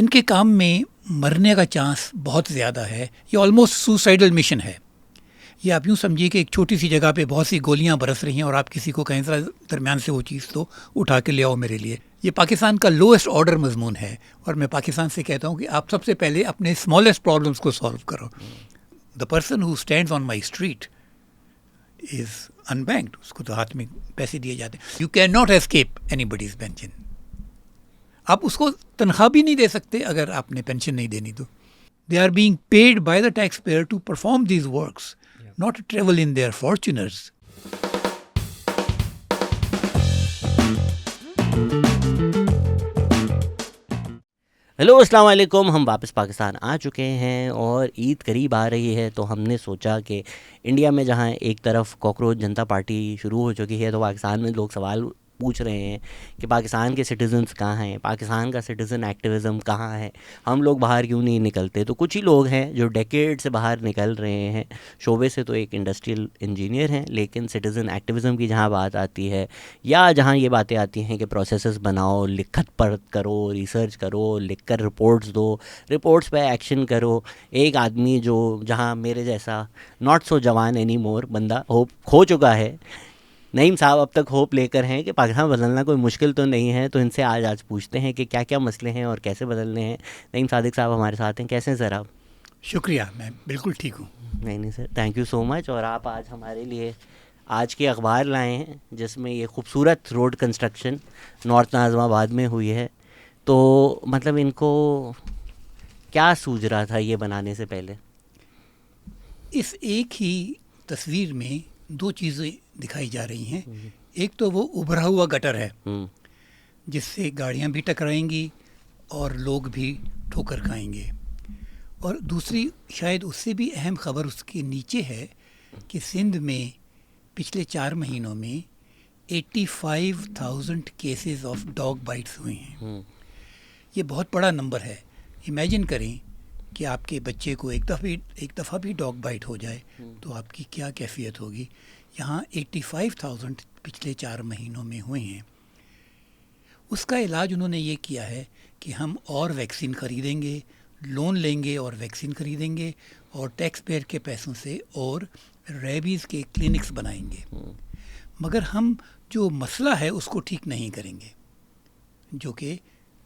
इनके काम में मरने का चांस बहुत ज़्यादा है। ये ऑलमोस्ट सुसाइडल मिशन है। ये आप यूँ समझिए कि एक छोटी सी जगह पे बहुत सी गोलियां बरस रही हैं और आप किसी को कहें ज़रा दरमियान से वो चीज़ तो उठा के ले आओ मेरे लिए। ये पाकिस्तान का लोएस्ट ऑर्डर मजमून है और मैं पाकिस्तान से कहता हूँ कि आप सबसे पहले अपने स्मॉलेस्ट प्रॉब्लम्स को सॉल्व करो। The person who stands on my street is unbanked, उसको तो हाथ में पैसे दिए जाते हैं। You can not escape anybody's pension. आप उसको तनख्वाह भी नहीं दे सकते अगर आपने पेंशन नहीं देनी तो। They are being paid by the tax payer to perform these works, not to travel in their Fortuners. Hello अस्सलाम वालेकुम। हम वापस पाकिस्तान आ चुके हैं और ईद करीब आ रही है, तो हमने सोचा कि इंडिया में जहां एक तरफ कॉकरोच जनता पार्टी शुरू हो चुकी है, तो पाकिस्तान में लोग सवाल पूछ रहे हैं कि पाकिस्तान के सिटीजन्स कहाँ हैं, पाकिस्तान का सिटीज़न एक्टिविज़म कहाँ है, हम लोग बाहर क्यों नहीं निकलते। तो कुछ ही लोग हैं जो डेकेड से बाहर निकल रहे हैं। शोबे से तो एक इंडस्ट्रियल इंजीनियर हैं, लेकिन सिटीज़न एक्टिविज़म की जहाँ बात आती है या जहाँ ये बातें आती हैं कि प्रोसेसेस बनाओ, लिखत पढ़त करो, रिसर्च करो, लिख कर रिपोर्ट्स दो, रिपोर्ट्स पे एक्शन करो। एक आदमी जो जहाँ मेरे जैसा नॉट सो जवान एनी मोर बंदा होप खो चुका है, नईम साहब अब तक होप लेकर हैं कि पाकिस्तान बदलना कोई मुश्किल तो नहीं है। तो इनसे आज पूछते हैं कि क्या क्या मसले हैं और कैसे बदलने हैं। नईम सादिक साहब हमारे साथ हैं। कैसे हैं सर आप? शुक्रिया, मैं बिल्कुल ठीक हूँ। नहीं sir, thank you so much. और आप आज हमारे लिए आज के अखबार लाए हैं जिसमें ये खूबसूरत रोड कंस्ट्रक्शन नॉर्थ नाज़िमाबाद में हुई है। तो मतलब इनको क्या सूझ रहा था ये बनाने से पहले? इस एक ही तस्वीर में दो चीज़ें दिखाई जा रही हैं। एक तो वो उभरा हुआ गटर है जिससे गाड़ियाँ भी टकराएंगी और लोग भी ठोकर खाएंगे, और दूसरी शायद उससे भी अहम खबर उसके नीचे है कि सिंध में पिछले 4 महीनों में 85,000 केसेस ऑफ डॉग बाइट्स हुए हैं। ये बहुत बड़ा नंबर है। इमेजिन करें कि आपके बच्चे को एक दफ़ा भी डॉग बाइट हो जाए तो आपकी क्या कैफियत होगी। यहाँ 85,000 पिछले 4 महीनों में हुए हैं। उसका इलाज उन्होंने ये किया है कि हम और वैक्सीन ख़रीदेंगे, लोन लेंगे और वैक्सीन ख़रीदेंगे और टैक्स पेयर के पैसों से और रेबीज़ के क्लिनिक्स बनाएंगे। मगर हम जो मसला है उसको ठीक नहीं करेंगे, जो कि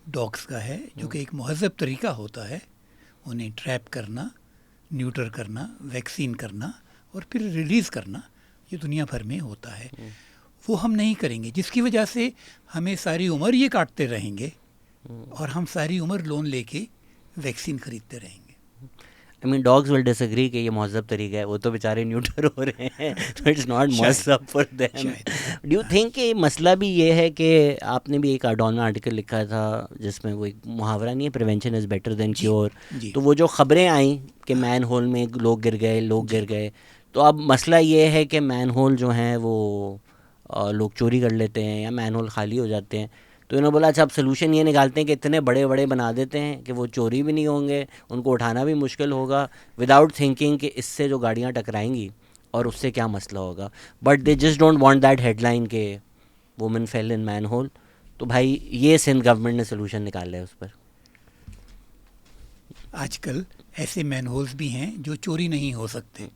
डॉग्स का है, जो कि एक महज़ब तरीका होता है उन्हें ट्रैप करना, न्यूटर करना, वैक्सीन करना और फिर रिलीज़ करना। ये दुनिया भर में होता है। वो हम नहीं करेंगे, जिसकी वजह से हमें सारी उम्र ये काटते रहेंगे और हम सारी उम्र लोन लेके वैक्सीन खरीदते रहेंगे। I mean dogs will disagree कि ये महज़ब तरीका है, वो तो बेचारे न्यूटर हो रहे हैं, तो इट्स नॉट महज़ब for them. Do you think कि मसला भी ये है कि आपने भी एक डॉन में आर्टिकल लिखा था जिसमें वो एक मुहावरा नहीं है, prevention is better than cure. तो वो जो ख़बरें आई कि मैन होल में लोग गिर गए, तो अब मसला ये है कि मैन होल जो हैं वो लोग चोरी कर लेते हैं या मैन होल खाली हो जाते हैं। तो इन्होंने बोला अच्छा अब सलूशन ये निकालते हैं कि इतने बड़े बड़े बना देते हैं कि वो चोरी भी नहीं होंगे, उनको उठाना भी मुश्किल होगा, विदाउट थिंकिंग कि इससे जो गाड़ियाँ टकराएंगी और उससे क्या मसला होगा। But they just don't want that headline के women fail in manhole. तो भाई ये सिंध गवर्नमेंट ने सलूशन निकाला है उस पर। आजकल ऐसे मैन होल्स भी हैं जो चोरी नहीं हो सकते,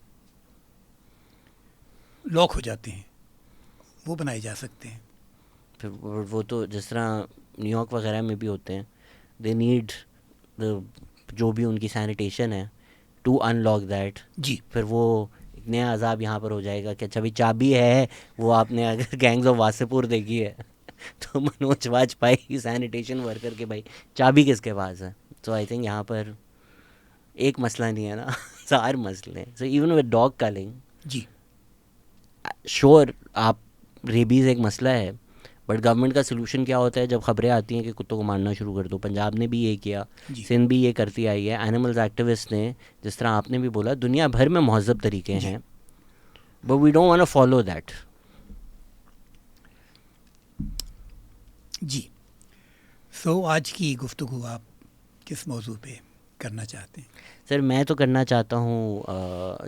लॉक हो जाते हैं, वो बनाए जा सकते हैं। फिर वो तो जिस तरह न्यूयॉर्क वगैरह में भी होते हैं, दे नीड जो भी उनकी सैनिटेशन है टू अनलॉक दैट। जी, फिर वो नया अजाब यहाँ पर हो जाएगा कि अच्छा भाई चाबी है, वो आपने अगर गैंग्स ऑफ वासेपुर देखी है तो मनोज वाजपेयी सैनिटेशन वर्कर के भाई चाबी किसके पास है। सो आई थिंक यहाँ पर एक मसला नहीं है ना, सारे मसले हैं। So even with dog culling, जी, श्योर आप रेबीज़ एक मसला है, बट गवर्नमेंट का सलूशन क्या होता है जब खबरें आती हैं कि कुत्तों को मारना शुरू कर दो। पंजाब ने भी ये किया, सिंध भी ये करती आई है। एनिमल्स एक्टिविस्ट ने, जिस तरह आपने भी बोला, दुनिया भर में महज़ब तरीके हैं, but we don't want to follow that. जी। सो आज की गुफ्तगू आप किस मौजू पे करना चाहते हैं? सर मैं तो करना चाहता हूँ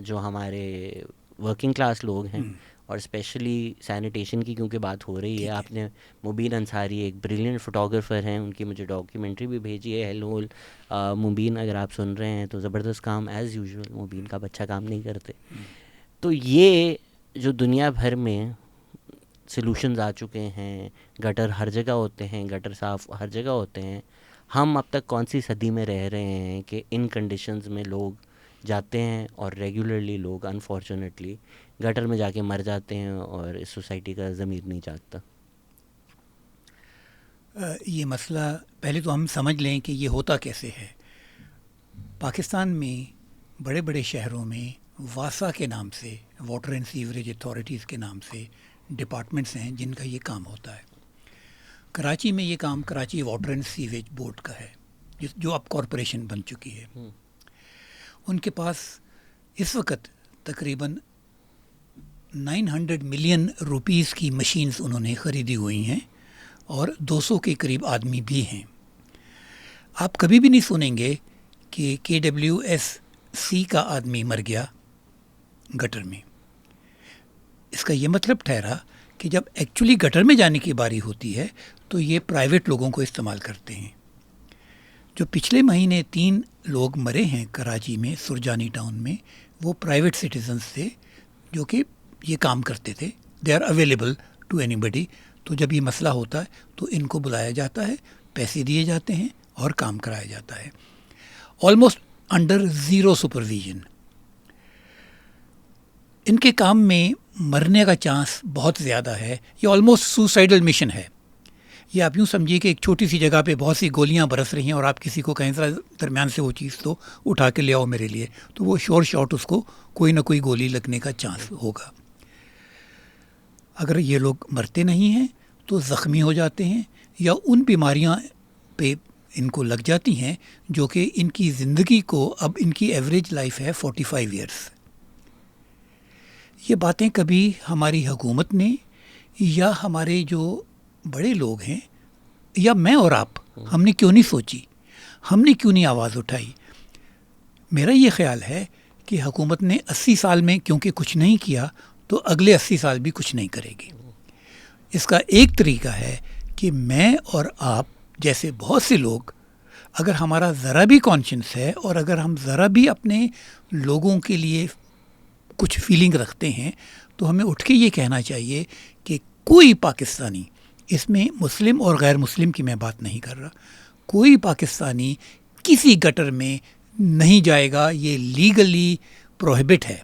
जो हमारे वर्किंग क्लास लोग हैं और स्पेशली सैनिटेशन की क्योंकि बात हो रही है, आपने मुबीन अंसारी एक ब्रिलियंट फोटोग्राफर हैं, उनकी मुझे डॉक्यूमेंट्री भी भेजी है। हेलो मुबीन, अगर आप सुन रहे हैं तो ज़बरदस्त काम एज़ यूजुअल, मुबीन का अच्छा काम नहीं करते। तो ये जो दुनिया भर में सॉल्यूशंस आ चुके हैं, गटर हर जगह होते हैं, गटर साफ़ हर जगह होते हैं, हम अब तक कौन सी सदी में रह रहे हैं कि इन कंडीशंस में लोग जाते हैं और रेगुलरली लोग अनफॉर्चुनेटली गटर में जाके मर जाते हैं और इस सोसाइटी का ज़मीर नहीं जागता। ये मसला पहले तो हम समझ लें कि ये होता कैसे है। पाकिस्तान में बड़े बड़े शहरों में वासा के नाम से, वाटर एंड सीवरेज अथॉरिटीज़ के नाम से डिपार्टमेंट्स हैं जिनका ये काम होता है। कराची में ये काम Karachi water and sewage board का है, जो अब कॉरपोरेशन बन चुकी है। उनके पास इस वक्त तकरीबन 900 मिलियन रुपीस की मशीन्स उन्होंने ख़रीदी हुई हैं और 200 के करीब आदमी भी हैं। आप कभी भी नहीं सुनेंगे कि KWSC का आदमी मर गया गटर में। इसका ये मतलब ठहरा कि जब एक्चुअली गटर में जाने की बारी होती है तो ये प्राइवेट लोगों को इस्तेमाल करते हैं। जो पिछले महीने 3 लोग मरे हैं कराची में सुरजानी टाउन में, वो प्राइवेट सिटीजन्स थे जो कि ये काम करते थे। They are available to anybody. तो जब ये मसला होता है तो इनको बुलाया जाता है, पैसे दिए जाते हैं और काम कराया जाता है, ऑलमोस्ट अंडर ज़ीरो सुपरविजन। इनके काम में मरने का चांस बहुत ज़्यादा है। ये ऑलमोस्ट सुसाइडल मिशन है। ये आप यूँ समझिए कि एक छोटी सी जगह पे बहुत सी गोलियां बरस रही हैं और आप किसी को कहें ज़रा दरमियान से वो चीज़ तो उठा के ले आओ मेरे लिए, तो वो श्योर शॉट उसको कोई ना कोई गोली लगने का चांस होगा। अगर ये लोग मरते नहीं हैं तो ज़ख्मी हो जाते हैं या उन बीमारियां पे इनको लग जाती हैं जो कि इनकी ज़िंदगी को, अब इनकी एवरेज लाइफ है 45 ईयर्स। ये बातें कभी हमारी हुकूमत ने या हमारे जो बड़े लोग हैं या मैं और आप, हमने क्यों नहीं सोची, हमने क्यों नहीं आवाज़ उठाई? मेरा ये ख्याल है कि हुकूमत ने 80 साल में क्योंकि कुछ नहीं किया तो अगले 80 साल भी कुछ नहीं करेगी। इसका एक तरीका है कि मैं और आप जैसे बहुत से लोग, अगर हमारा ज़रा भी कॉन्शियंस है और अगर हम ज़रा भी अपने लोगों के लिए कुछ फीलिंग रखते हैं तो हमें उठ के ये कहना चाहिए कि कोई पाकिस्तानी, इसमें मुस्लिम और गैर मुस्लिम की मैं बात नहीं कर रहा, कोई पाकिस्तानी किसी गटर में नहीं जाएगा। ये लीगली प्रोहिबिट है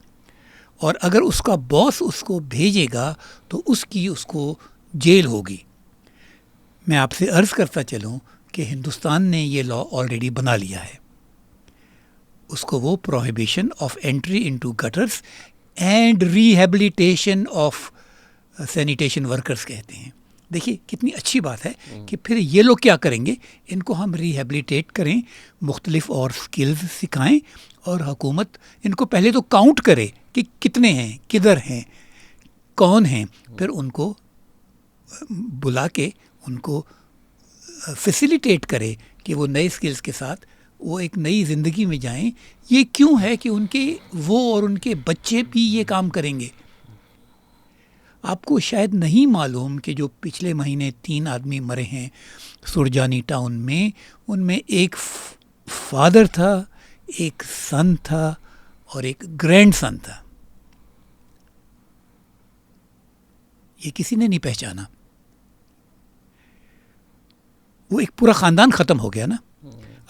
और अगर उसका बॉस उसको भेजेगा तो उसको जेल होगी। मैं आपसे अर्ज़ करता चलूँ कि हिंदुस्तान ने ये लॉ ऑलरेडी बना लिया है। उसको वो prohibition of entry into gutters and rehabilitation of sanitation workers कहते हैं। देखिए कितनी अच्छी बात है कि फिर ये लोग क्या करेंगे, इनको हम रिहेबिलिटेट करें, मुख्तलिफ और स्किल्स सिखाएं और हुकूमत इनको पहले तो काउंट करे कि कितने हैं, किधर हैं, कौन हैं, फिर उनको बुला के उनको फैसिलिटेट करे कि वो नए स्किल्स के साथ वो एक नई ज़िंदगी में जाएं। ये क्यों है कि वो और उनके बच्चे भी ये काम करेंगे। आपको शायद नहीं मालूम कि जो पिछले महीने 3 आदमी मरे हैं सुरजानी टाउन में, उनमें एक फादर था, एक सन था और एक ग्रैंड सन था। ये किसी ने नहीं पहचाना। वो एक पूरा ख़ानदान ख़त्म हो गया ना,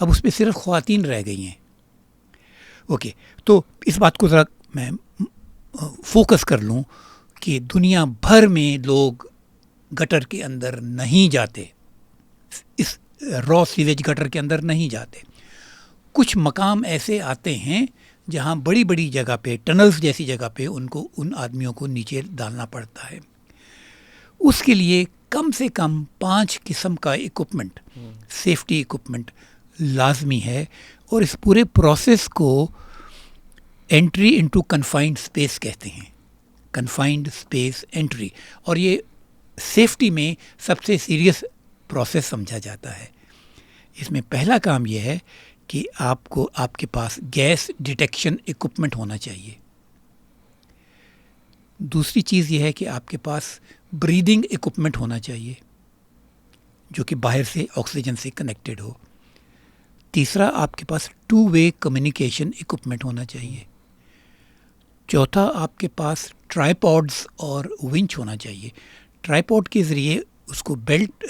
अब उसमें सिर्फ ख़वातीन रह गई हैं। ओके, तो इस बात को ज़रा मैं फोकस कर लूँ कि दुनिया भर में लोग गटर के अंदर नहीं जाते, इस रॉ सीवेज गटर के अंदर नहीं जाते। कुछ मकाम ऐसे आते हैं जहाँ बड़ी बड़ी जगह पे, टनल्स जैसी जगह पे उनको, उन आदमियों को नीचे डालना पड़ता है। उसके लिए कम से कम 5 किस्म का इक्विपमेंट, सेफ्टी इक्विपमेंट लाजमी है और इस पूरे प्रोसेस को एंट्री इनटू कन्फाइंड स्पेस कहते हैं, कन्फाइंड स्पेस एंट्री। और ये सेफ्टी में सबसे सीरियस प्रोसेस समझा जाता है। इसमें पहला काम यह है कि आपके पास गैस डिटेक्शन इक्विपमेंट होना चाहिए। दूसरी चीज़ ये है कि आपके पास ब्रीदिंग इक्विपमेंट होना चाहिए जो कि बाहर से ऑक्सीजन से कनेक्टेड हो। तीसरा, आपके पास 2 वे कम्युनिकेशन इक्विपमेंट होना चाहिए। चौथा, आपके पास ट्राइपॉड्स और विंच होना चाहिए। ट्राइपॉड के ज़रिए उसको बेल्ट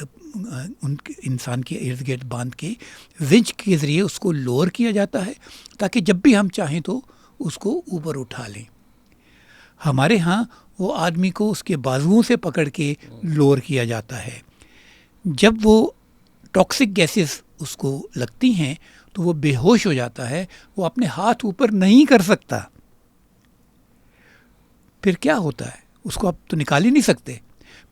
उनके इंसान के इर्द गिर्द बांध के विंच के ज़रिए उसको लोअर किया जाता है ताकि जब भी हम चाहें तो उसको ऊपर उठा लें। हमारे यहाँ वो आदमी को उसके बाजुओं से पकड़ के लोअर किया जाता है। जब वो टॉक्सिक गैसेस उसको लगती हैं तो वो बेहोश हो जाता है, वो अपने हाथ ऊपर नहीं कर सकता। फिर क्या होता है, उसको आप तो निकाल ही नहीं सकते।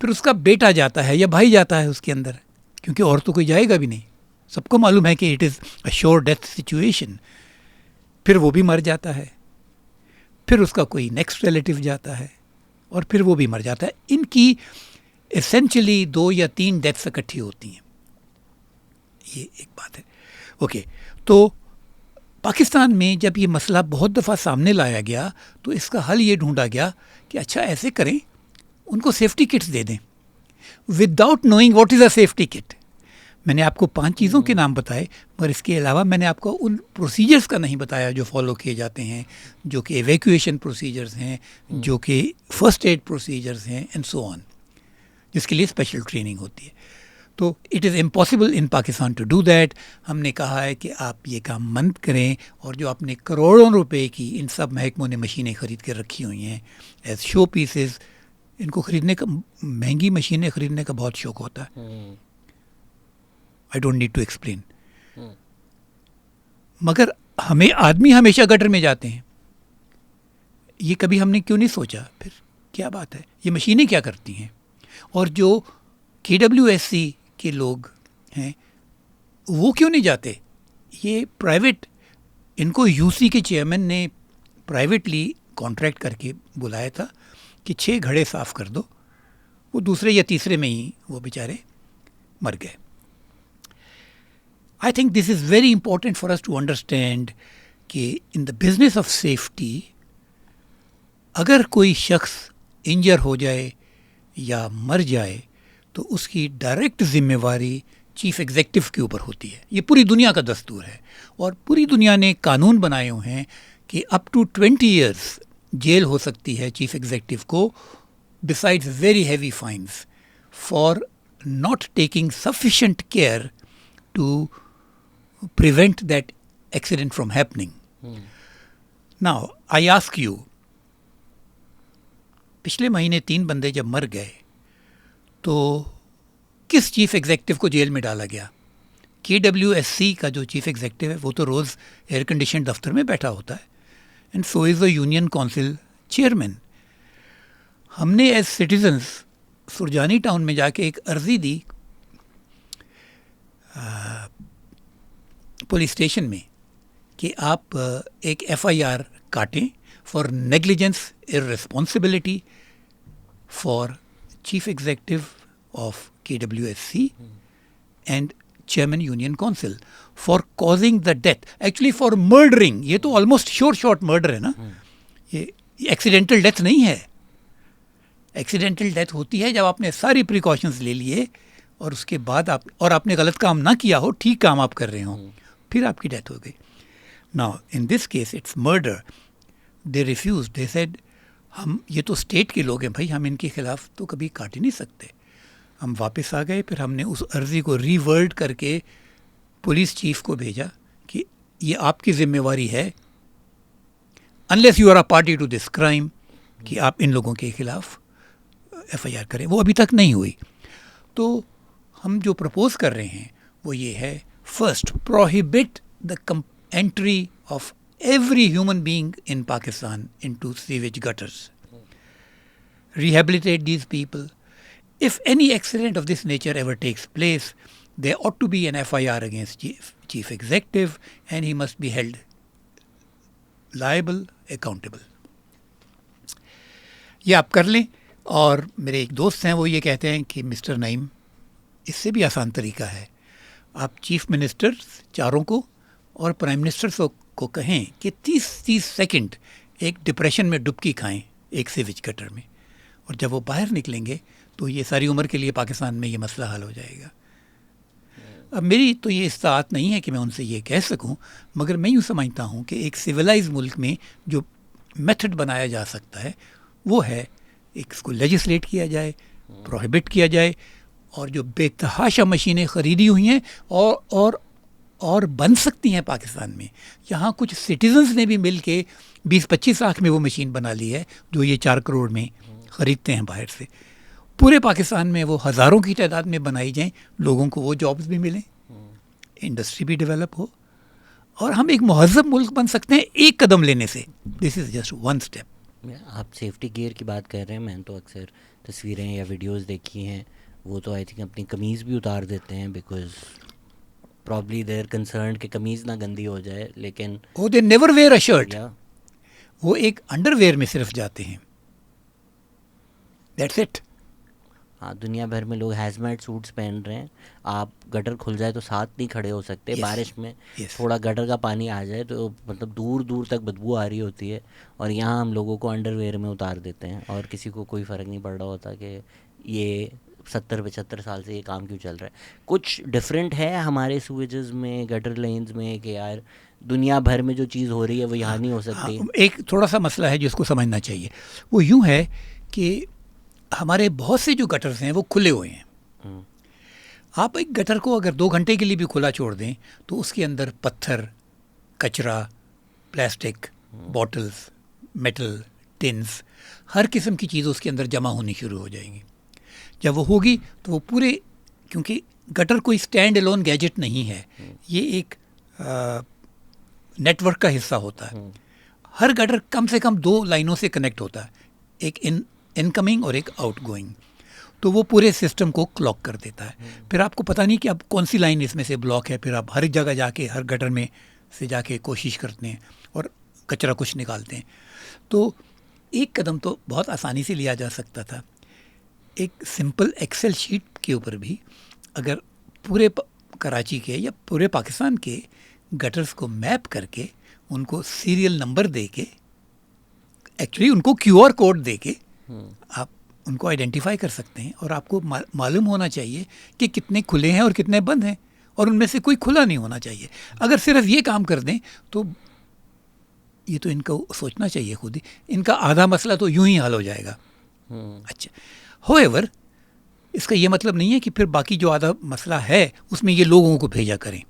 फिर उसका बेटा जाता है या भाई जाता है उसके अंदर, क्योंकि और तो कोई जाएगा भी नहीं। सबको मालूम है कि it is a sure death situation. फिर वो भी मर जाता है, फिर उसका कोई नेक्स्ट रिलेटिव जाता है और फिर वो भी मर जाता है। इनकी एसेंशियली 2 या 3 डेथ्स इकट्ठी होती हैं। ये एक बात है। ओके, तो पाकिस्तान में जब ये मसला बहुत दफ़ा सामने लाया गया तो इसका हल ये ढूंढा गया कि अच्छा ऐसे करें, उनको सेफ्टी किट्स दे दें without knowing what is a safety kit. मैंने आपको 5 चीज़ों के नाम बताए, मगर इसके अलावा मैंने आपको उन प्रोसीजर्स का नहीं बताया जो फॉलो किए जाते हैं, जो कि एवैक्यूएशन प्रोसीजर्स हैं, जो कि फर्स्ट एड प्रोसीजर्स हैं एंड सो ऑन, जिसके लिए स्पेशल ट्रेनिंग होती है। तो it is impossible in Pakistan to do that. हमने कहा है कि आप ये काम बंद करें, और जो आपने करोड़ों रुपए की इन सब महकमों ने मशीनें ख़रीद के रखी हुई हैं एज शो पीसेस, इनको ख़रीदने का, महंगी मशीनें ख़रीदने का बहुत शौक़ होता है। I don't need to explain. मगर हमें आदमी हमेशा गटर में जाते हैं, ये कभी हमने क्यों नहीं सोचा फिर क्या बात है, ये मशीनें क्या करती हैं। और जो KWSC के लोग हैं वो क्यों नहीं जाते, ये प्राइवेट, इनको UC के चेयरमैन ने प्राइवेटली कॉन्ट्रैक्ट करके बुलाया था कि 6 घड़े साफ़ कर दो, वो दूसरे या तीसरे में ही वो बेचारे मर गए। I think this is very important for us to understand कि in the business of safety, अगर कोई शख्स इंजर हो जाए या मर जाए तो उसकी डायरेक्ट जिम्मेवारी चीफ एग्जेक्टिव के ऊपर होती है। ये पूरी दुनिया का दस्तूर है और पूरी दुनिया ने कानून बनाए हुए हैं कि अप टू 20 years जेल हो सकती है चीफ एग्जेक्टिव को, besides very heavy fines for not taking sufficient care to prevent that accident from happening. Now, I ask you, पिछले महीने 3 बंदे जब मर गए तो किस चीफ एग्जेक्टिव को जेल में डाला गया? KWSC का जो चीफ एग्जेक्टिव है वो तो रोज़ एयर कंडीशन दफ्तर में बैठा होता है, and so is the union council chairman. हमने एज सिटीजन्स सुरजानी टाउन में जाके एक अर्जी दी पुलिस स्टेशन में कि आप एक FIR काटें for negligence irresponsibility for chief executive of KWSC and chairman union council for causing the death, actually for murdering. ये तो ऑलमोस्ट शॉर्ट मर्डर है ना, ये एक्सीडेंटल डेथ नहीं है। एक्सीडेंटल डेथ होती है जब आपने सारी प्रिकॉशंस ले लिए और उसके बाद आपने गलत काम ना किया हो, ठीक काम आप कर रहे हो, फिर आपकी डेथ हो गई। Now in this case it's murder. They refuse, they said हम ये तो स्टेट के लोग हैं भाई, हम इनके खिलाफ तो कभी काट ही नहीं सकते। हम वापस आ गए, फिर हमने उस अर्जी को रीवर्ड करके पुलिस चीफ को भेजा कि ये आपकी जिम्मेवारी है, unless you are a party to this crime, कि आप इन लोगों के खिलाफ FIR करें। वो अभी तक नहीं हुई। तो हम जो प्रपोज कर रहे हैं वो ये है, first, prohibit the entry of every human being in Pakistan into sewage gutters. Rehabilitate these people. If any accident of this nature ever takes place, there ought to be an FIR against chief executive and he must be held liable, accountable. ये आप कर लें। और मेरे एक दोस्त हैं वो ये कहते हैं कि मिस्टर नईम, इससे भी आसान तरीका है, आप चीफ मिनिस्टर चारों को और प्राइम मिनिस्टर को कहें कि 30 सेकंड एक डिप्रेशन में डुबकी खाएं, एक सीवेज गटर में, और जब वो बाहर निकलेंगे तो ये सारी उम्र के लिए पाकिस्तान में ये मसला हल हो जाएगा। अब मेरी तो ये इस्तात नहीं है कि मैं उनसे ये कह सकूं, मगर मैं यूँ समझता हूँ कि एक सिविलाइज मुल्क में जो मेथड बनाया जा सकता है वो है एक इसको लेजिस्लेट किया जाए, प्रोहिबिट किया जाए, और जो बेतहाशा मशीनें ख़रीदी हुई हैं और बन सकती हैं पाकिस्तान में, यहाँ कुछ सिटीजन्स ने भी मिल के 20-25 लाख में वो मशीन बना ली है जो ये 4 करोड़ में ख़रीदते हैं बाहर से। पूरे पाकिस्तान में वो हज़ारों की तादाद में बनाई जाएं, लोगों को वो जॉब्स भी मिलें, इंडस्ट्री भी डेवलप हो, और हम एक महज़ब मुल्क बन सकते हैं एक कदम लेने से। This is just one step. आप सेफ्टी गियर की बात कर रहे हैं, मैंने तो अक्सर तस्वीरें या वीडियोस देखी हैं, वो तो आई थिंक अपनी कमीज़ भी उतार देते हैं बिकॉज प्रॉब्ली देयर कंसर्न कि कमीज़ ना गंदी हो जाए, लेकिन oh they never wear a shirt, या वो एक अंडरवेयर में सिर्फ जाते हैं, दैट्स इट। हाँ, दुनिया भर में लोग हैज़मेट सूट्स पहन रहे हैं, आप गटर खुल जाए तो साथ नहीं खड़े हो सकते। Yes, बारिश में yes. थोड़ा गटर का पानी आ जाए तो मतलब दूर दूर तक बदबू आ रही होती है, और यहाँ हम लोगों को अंडरवेयर में उतार देते हैं और किसी को कोई फ़र्क नहीं पड़ रहा होता कि ये 70-75 साल से ये काम क्यों चल रहा है। कुछ डिफरेंट है हमारे सूवेजेस में, गटर लेन्स में, कि यार दुनिया भर में जो चीज़ हो रही है वो यहाँ नहीं हो सकती। हाँ, एक थोड़ा सा मसला है जिसको समझना चाहिए। वो यूँ है कि हमारे बहुत से जो गटर्स हैं वो खुले हुए हैं। हम्म, आप एक गटर को अगर 2 घंटे के लिए भी खुला छोड़ दें तो उसके अंदर पत्थर, कचरा, प्लास्टिक, बॉटल्स, मेटल, टिन्स, हर किस्म की चीज़ उसके अंदर जमा होनी शुरू हो जाएंगी। जब वो होगी तो वो पूरे, क्योंकि गटर कोई स्टैंड एलोन गैजेट नहीं है, ये एक नेटवर्क का हिस्सा होता है। हर गटर कम से कम 2 लाइनों से कनेक्ट होता है, एक इनकमिंग और एक आउटगोइंग। तो वो पूरे सिस्टम को क्लॉक कर देता है। फिर आपको पता नहीं कि अब कौन सी लाइन इसमें से ब्लॉक है, फिर आप हर जगह जाके हर गटर में से जाके कोशिश करते हैं और कचरा कुछ निकालते हैं। तो एक कदम तो बहुत आसानी से लिया जा सकता था। एक सिंपल एक्सेल शीट के ऊपर भी अगर पूरे कराची के या पूरे पाकिस्तान के गटर्स को मैप करके उनको सीरियल नंबर दे के, एक्चुअली उनको QR कोड दे के आप उनको आइडेंटिफाई कर सकते हैं, और आपको मालूम होना चाहिए कि कितने खुले हैं और कितने बंद हैं, और उनमें से कोई खुला नहीं होना चाहिए। अगर सिर्फ ये काम कर दें तो ये तो इनको सोचना चाहिए खुद ही, इनका आधा मसला तो यूं ही हल हो जाएगा। अच्छा, होएवर इसका ये मतलब नहीं है कि फिर बाकी जो आधा मसला है उसमें ये लोगों को भेजा करें।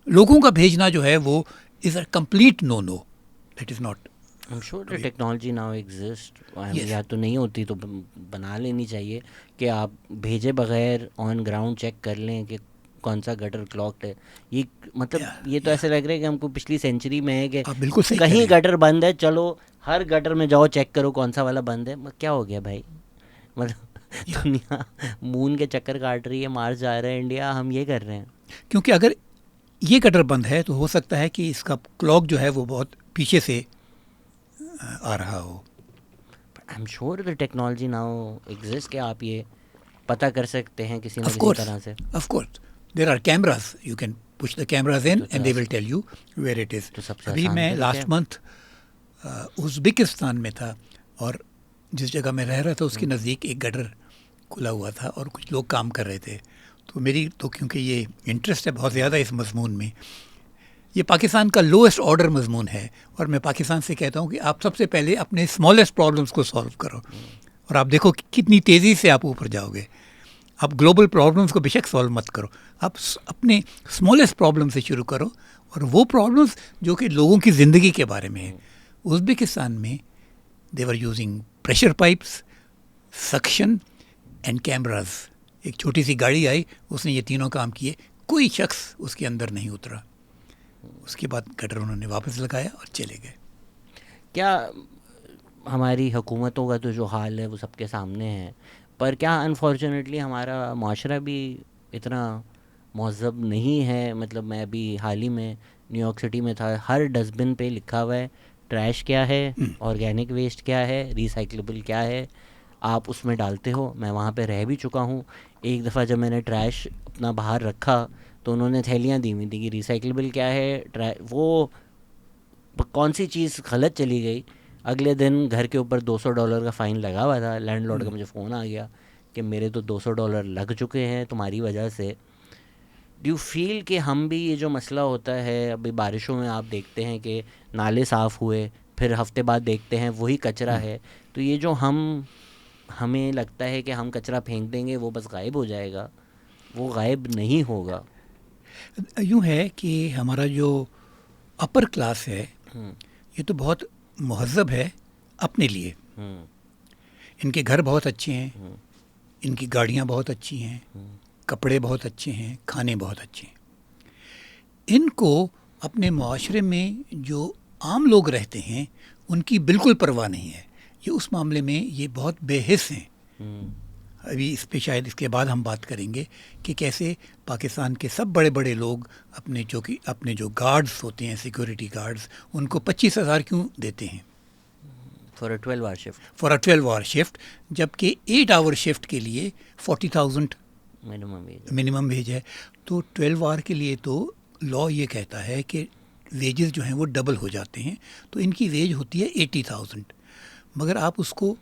लोगों का भेजना जो है वो is a complete no, that is not. I am sure the technology now exist, Yes. या तो नहीं होती तो बना लेनी चाहिए कि आप भेजे बगैर ऑन ग्राउंड चेक कर लें कि कौन सा गटर क्लॉक्ड है। ये मतलब ये तो ऐसे लग रहा है कि हमको पिछली सेंचुरी में है कि आप बिल्कुल सही कह रहे कहीं हैं। गटर बंद है, चलो हर गटर में जाओ चेक करो कौन सा वाला बंद है। क्या हो गया भाई, मतलब दुनिया मून के चक्कर काट रही है, मार्स जा रहा है इंडिया, हम ये कर रहे हैं। क्योंकि अगर ये गटर बंद है तो हो सकता है कि इसका क्लॉक जो है वो बहुत पीछे से आ रहा हो। आई am sure the technology now exist कि आप ये पता कर सकते हैं किसी न Of किसी course, तरह से। of course, there are cameras. You can push the cameras in and they will tell you where it is. तो सबसे अभी आसान मैं तरीका लास्ट है। मंथ उज़्बेकिस्तान में था, और जिस जगह मैं रह रहा था उसके नज़दीक एक गटर खुला हुआ था और कुछ लोग काम कर रहे थे। तो मेरी तो क्योंकि ये इंटरेस्ट है बहुत ज़्यादा इस मज़मून में, ये पाकिस्तान का लोएस्ट ऑर्डर मज़मून है, और मैं पाकिस्तान से कहता हूँ कि आप सबसे पहले अपने स्मॉलेस्ट प्रॉब्लम्स को सॉल्व करो, और आप देखो कि कितनी तेज़ी से आप ऊपर जाओगे। आप ग्लोबल प्रॉब्लम्स को बेशक सॉल्व मत करो, आप अपने स्मॉलेस्ट प्रॉब्लम से शुरू करो, और वो प्रॉब्लम्स जो कि लोगों की ज़िंदगी के बारे में है। उज़्बेकिस्तान में they were using pressure pipes, suction and cameras. एक छोटी सी गाड़ी आई, उसने ये तीनों काम किए, कोई शख्स उसके अंदर नहीं उतरा। उसके बाद गटर उन्होंने वापस लगाया और चले गए। क्या हमारी हुकूमतों का तो जो हाल है वो सबके सामने है, पर क्या अनफॉर्चुनेटली हमारा माशरा भी इतना महज़ब नहीं है। मतलब मैं अभी हाल ही में न्यूयॉर्क सिटी में था, हर डस्टबिन पे लिखा हुआ है ट्रैश क्या है, ऑर्गेनिक वेस्ट क्या है, रिसाइक्लेबल क्या है, आप उसमें डालते हो। मैं वहाँ पे रह भी चुका हूँ। एक दफ़ा जब मैंने ट्रैश अपना बाहर रखा तो उन्होंने थैलियाँ दी हुई थी कि रिसाइक्लेबल क्या है, वो कौन सी चीज़ गलत चली गई, अगले दिन घर के ऊपर $200 का फ़ाइन लगा हुआ था, लैंडलॉर्ड का मुझे फ़ोन आ गया कि मेरे तो $200 लग चुके हैं तुम्हारी वजह से। डू यू फील कि हम भी ये जो मसला होता है, अभी बारिशों में आप देखते हैं कि नाले साफ़ हुए, फिर हफ्ते बाद देखते हैं वही कचरा है, तो ये जो हमें लगता है कि हम कचरा फेंक देंगे वो बस गायब हो जाएगा, वो गायब नहीं होगा। यूँ है कि हमारा जो अपर क्लास है हम्म, ये तो बहुत महज़ब है अपने लिए। हम्म, इनके घर बहुत अच्छे हैं, हम्म, इनकी गाड़ियाँ बहुत अच्छी हैं, हम्म, कपड़े बहुत अच्छे हैं, खाने बहुत अच्छे हैं। इनको अपने माशरे में जो आम लोग रहते हैं उनकी बिल्कुल परवाह नहीं है। ये उस मामले में ये बहुत बेहिस हैं। हम्म, अभी इस पे शायद इसके बाद हम बात करेंगे कि कैसे पाकिस्तान के सब बड़े बड़े लोग अपने जो गार्ड्स होते हैं, सिक्योरिटी गार्ड्स, उनको 25,000 क्यों देते हैं for a 12 hour shift, for a 12 hour shift, जबकि 8 आवर शिफ्ट के लिए 40,000 मिनिमम वेज। मिनिमम वेज है। तो 12 आवर के लिए तो लॉ ये कहता है कि वेजेस जो हैं वो डबल हो जाते हैं, तो इनकी वेज होती है 80,000, मगर आप उसको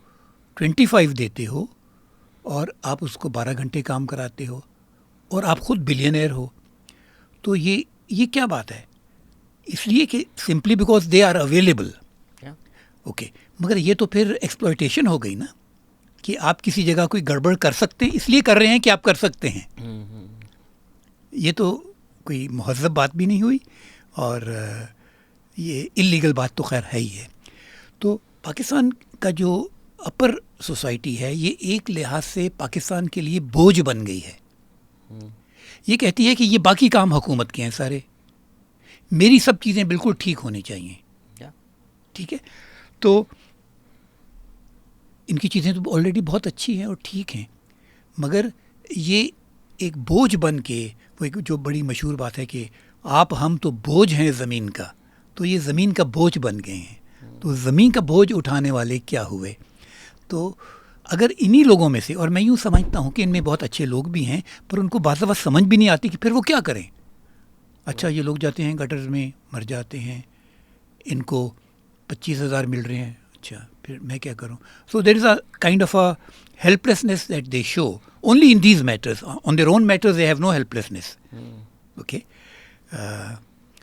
25 देते हो और आप उसको 12 घंटे काम कराते हो और आप खुद बिलियनर हो। तो ये क्या बात है? इसलिए कि simply because they are available. Okay, मगर ये तो फिर एक्सप्लॉयटेशन हो गई ना, कि आप किसी जगह कोई गड़बड़ कर सकते हैं इसलिए कर रहे हैं कि आप कर सकते हैं। ये तो कोई महज़ब बात भी नहीं हुई और ये इल्लीगल बात तो खैर है ही है। तो पाकिस्तान का जो अपर सोसाइटी है ये एक लिहाज से पाकिस्तान के लिए बोझ बन गई है। ये कहती है कि ये बाकी काम हुकूमत के हैं सारे, मेरी सब चीज़ें बिल्कुल ठीक होनी चाहिए। ठीक है, तो इनकी चीज़ें तो ऑलरेडी बहुत अच्छी हैं और ठीक हैं, मगर ये एक बोझ बन के, वो एक जो बड़ी मशहूर बात है कि आप हम तो बोझ हैं ज़मीन का, तो ये ज़मीन का बोझ बन गए हैं। तो ज़मीन का बोझ उठाने वाले क्या हुए? तो अगर इन्हीं लोगों में से, और मैं यूँ समझता हूँ कि इनमें बहुत अच्छे लोग भी हैं, पर उनको बात समझ भी नहीं आती कि फिर वो क्या करें। अच्छा, ये लोग जाते हैं गटर में मर जाते हैं, इनको 25,000 मिल रहे हैं, अच्छा फिर मैं क्या करूं? So there is a kind of a helplessness that they show only in these matters. On their own matters they have no helplessness. Okay,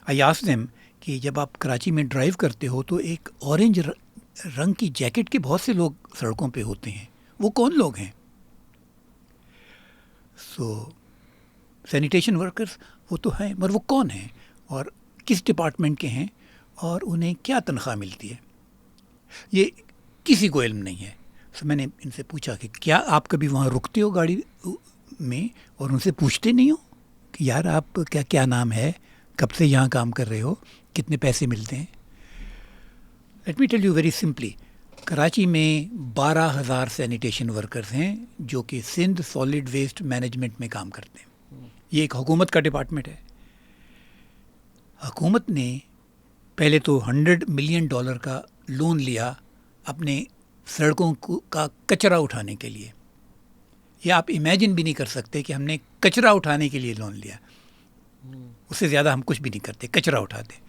I asked them कि जब आप कराची में ड्राइव करते हो तो एक ऑरेंज रंग की जैकेट के बहुत से लोग सड़कों पे होते हैं, वो कौन लोग हैं? सैनिटेशन वर्कर्स वो तो हैं, मगर वो कौन हैं और किस डिपार्टमेंट के हैं और उन्हें क्या तनख्वाह मिलती है, ये किसी को इल्म नहीं है। तो मैंने इनसे पूछा कि क्या आप कभी वहाँ रुकते हो गाड़ी में और उनसे पूछते नहीं हो कि यार आप क्या नाम है, कब से यहाँ काम कर रहे हो, कितने पैसे मिलते हैं? Let me tell you very simply, Karachi में 12,000 सैनिटेशन वर्कर्स हैं जो कि सिंध सॉलिड वेस्ट मैनेजमेंट में काम करते हैं। ये एक हुकूमत का डिपार्टमेंट है। हुकूमत ने पहले तो $100 मिलियन का लोन लिया अपने सड़कों का कचरा उठाने के लिए। ये आप इमेजिन भी नहीं कर सकते कि हमने कचरा उठाने के लिए लोन लिया, उससे ज़्यादा हम कुछ भी नहीं करते, कचरा उठाते।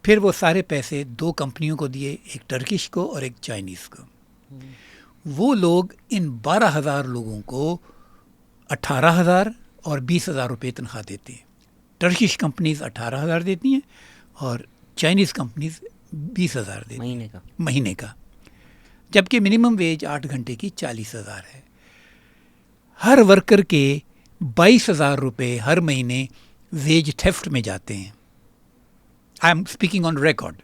फिर वो सारे पैसे 2 कंपनियों को दिए, एक टर्किश को और एक चाइनीज़ को। वो लोग इन 12,000 लोगों को 18,000 और 20,000 रुपये तनख्वाह देते हैं। टर्किश कंपनीज 18,000 देती हैं और चाइनीज़ कंपनीज 20,000 देती हैं महीने का, जबकि मिनिमम वेज 8 घंटे की 40,000 है। हर वर्कर के 22,000 रुपये हर महीने वेज थेफ्ट में जाते हैं। I am speaking on record.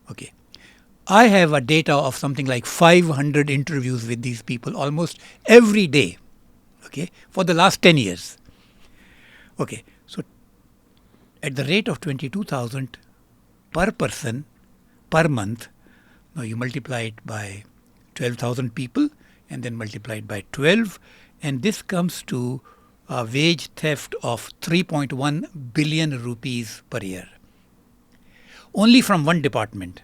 Okay, I have a data of something like 500 interviews with these people almost every day, okay, for the last 10 years. Okay, so at the rate of 22,000 per person per month, now you multiply it by 12,000 people and then multiply it by 12, and this comes to a wage theft of 3.1 billion rupees per year. Only from one department,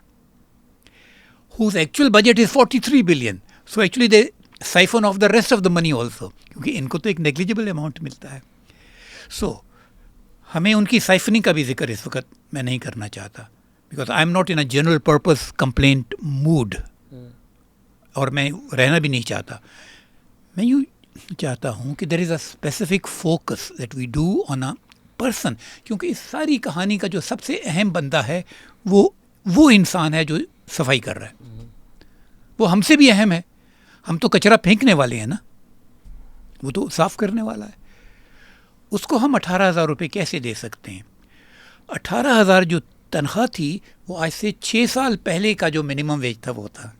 whose actual budget is 43 billion. So actually they siphon off the rest of the money also, क्योंकि इनको तो एक negligible amount मिलता है। सो हमें उनकी siphoning का भी जिक्र इस वक्त मैं नहीं करना चाहता, because I am not in a general purpose complaint mood, और मैं रहना भी नहीं चाहता. मैं यूँ चाहता हूँ कि there is a specific focus that we do on a person, क्योंकि इस सारी कहानी का जो सबसे अहम बंदा है वो इंसान है जो सफाई कर रहा है. वो हमसे भी अहम है. हम तो कचरा फेंकने वाले हैं ना, वो तो साफ करने वाला है. उसको हम 18,000 रुपये कैसे दे सकते हैं? 18,000 जो तनख्वाह थी वो आज से 6 साल पहले का जो मिनिमम वेज था वो था.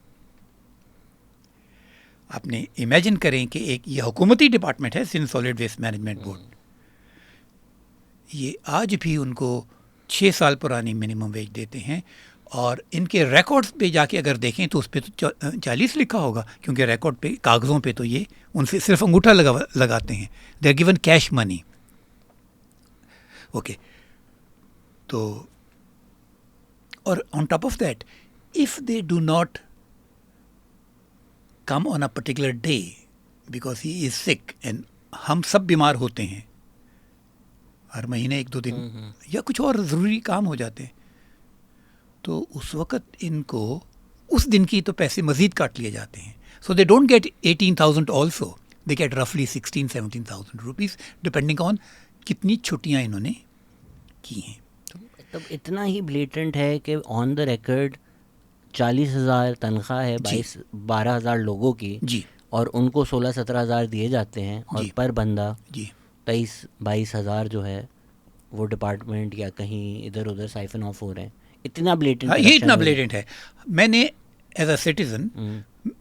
आपने इमेजिन करें कि एक ये हुकूमती डिपार्टमेंट है, Sindh solid waste management board, ये आज भी उनको 6 साल पुरानी मिनिमम वेज देते हैं. और इनके रिकॉर्ड्स पे जाके अगर देखें तो उस पर तो 40 लिखा होगा, क्योंकि रिकॉर्ड पे, कागज़ों पे तो ये उनसे सिर्फ अंगूठा लगाते हैं. They are given cash money. Okay, तो और on top of that, if they do not come on a particular day because he is sick, and हम सब बीमार होते हैं हर महीने 1-2 दिन, या कुछ और ज़रूरी काम हो जाते हैं, तो उस वक़्त इनको उस दिन की तो पैसे मज़ीद काट लिए जाते हैं. So they don't get 18,000 also, they get रफली 16-17,000 रुपीज़ डिपेंडिंग ऑन कितनी छुट्टियाँ इन्होंने की हैं. तब इतना ही ब्लेटेंट है कि ऑन द रिकॉर्ड 40,000 तनख्वाह है 12,000 लोगों की जी, और उनको 16-17,000 दिए जाते हैं, और जी, पर बंदा जी, 23-22,000 जो है वो डिपार्टमेंट या कहीं इधर उधर साइफन ऑफ हो रहे हैं. इतना ब्लेटेंट. हाँ, ये इतना ब्लेटेंट है. मैंने एज अ सिटीज़न,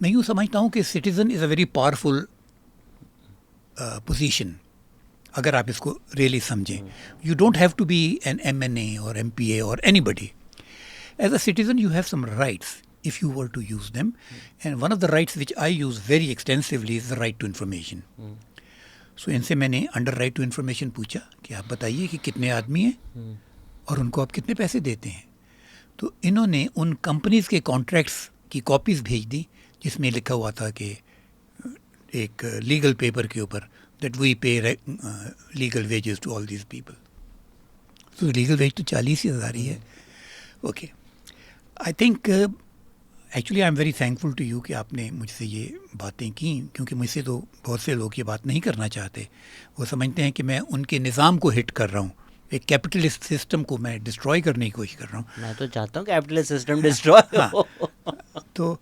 मैं यूँ समझता हूँ कि citizen is a very powerful position, अगर आप इसको रियली समझें. You don't have to be an MNA और MPA और anybody. As a citizen, you have some rights if you were to use them. And one of the rights which I use very extensively is the right to information. So इनसे मैंने under right to information पूछा कि आप बताइए कि कितने आदमी हैं और उनको आप कितने पैसे देते हैं. तो इन्होंने उन कंपनीज के कॉन्ट्रैक्ट्स की कॉपीज़ भेज दी जिसमें लिखा हुआ था कि एक लीगल पेपर के ऊपर that we pay legal wages to all these people. तो लीगल वेज तो 40,000 ही है. Okay, I think actually I am very thankful to you कि आपने मुझसे ये बातें की, क्योंकि मुझसे तो बहुत से लोग ये बात नहीं करना चाहते. वो समझते हैं कि मैं उनके निज़ाम को हिट कर रहा हूँ, एक कैपिटलिस्ट सिस्टम को मैं डिस्ट्रॉय करने की कोशिश कर रहा हूँ. मैं तो चाहता हूँ कैपिटलिस्ट सिस्टम डिस्ट्रॉय हो. तो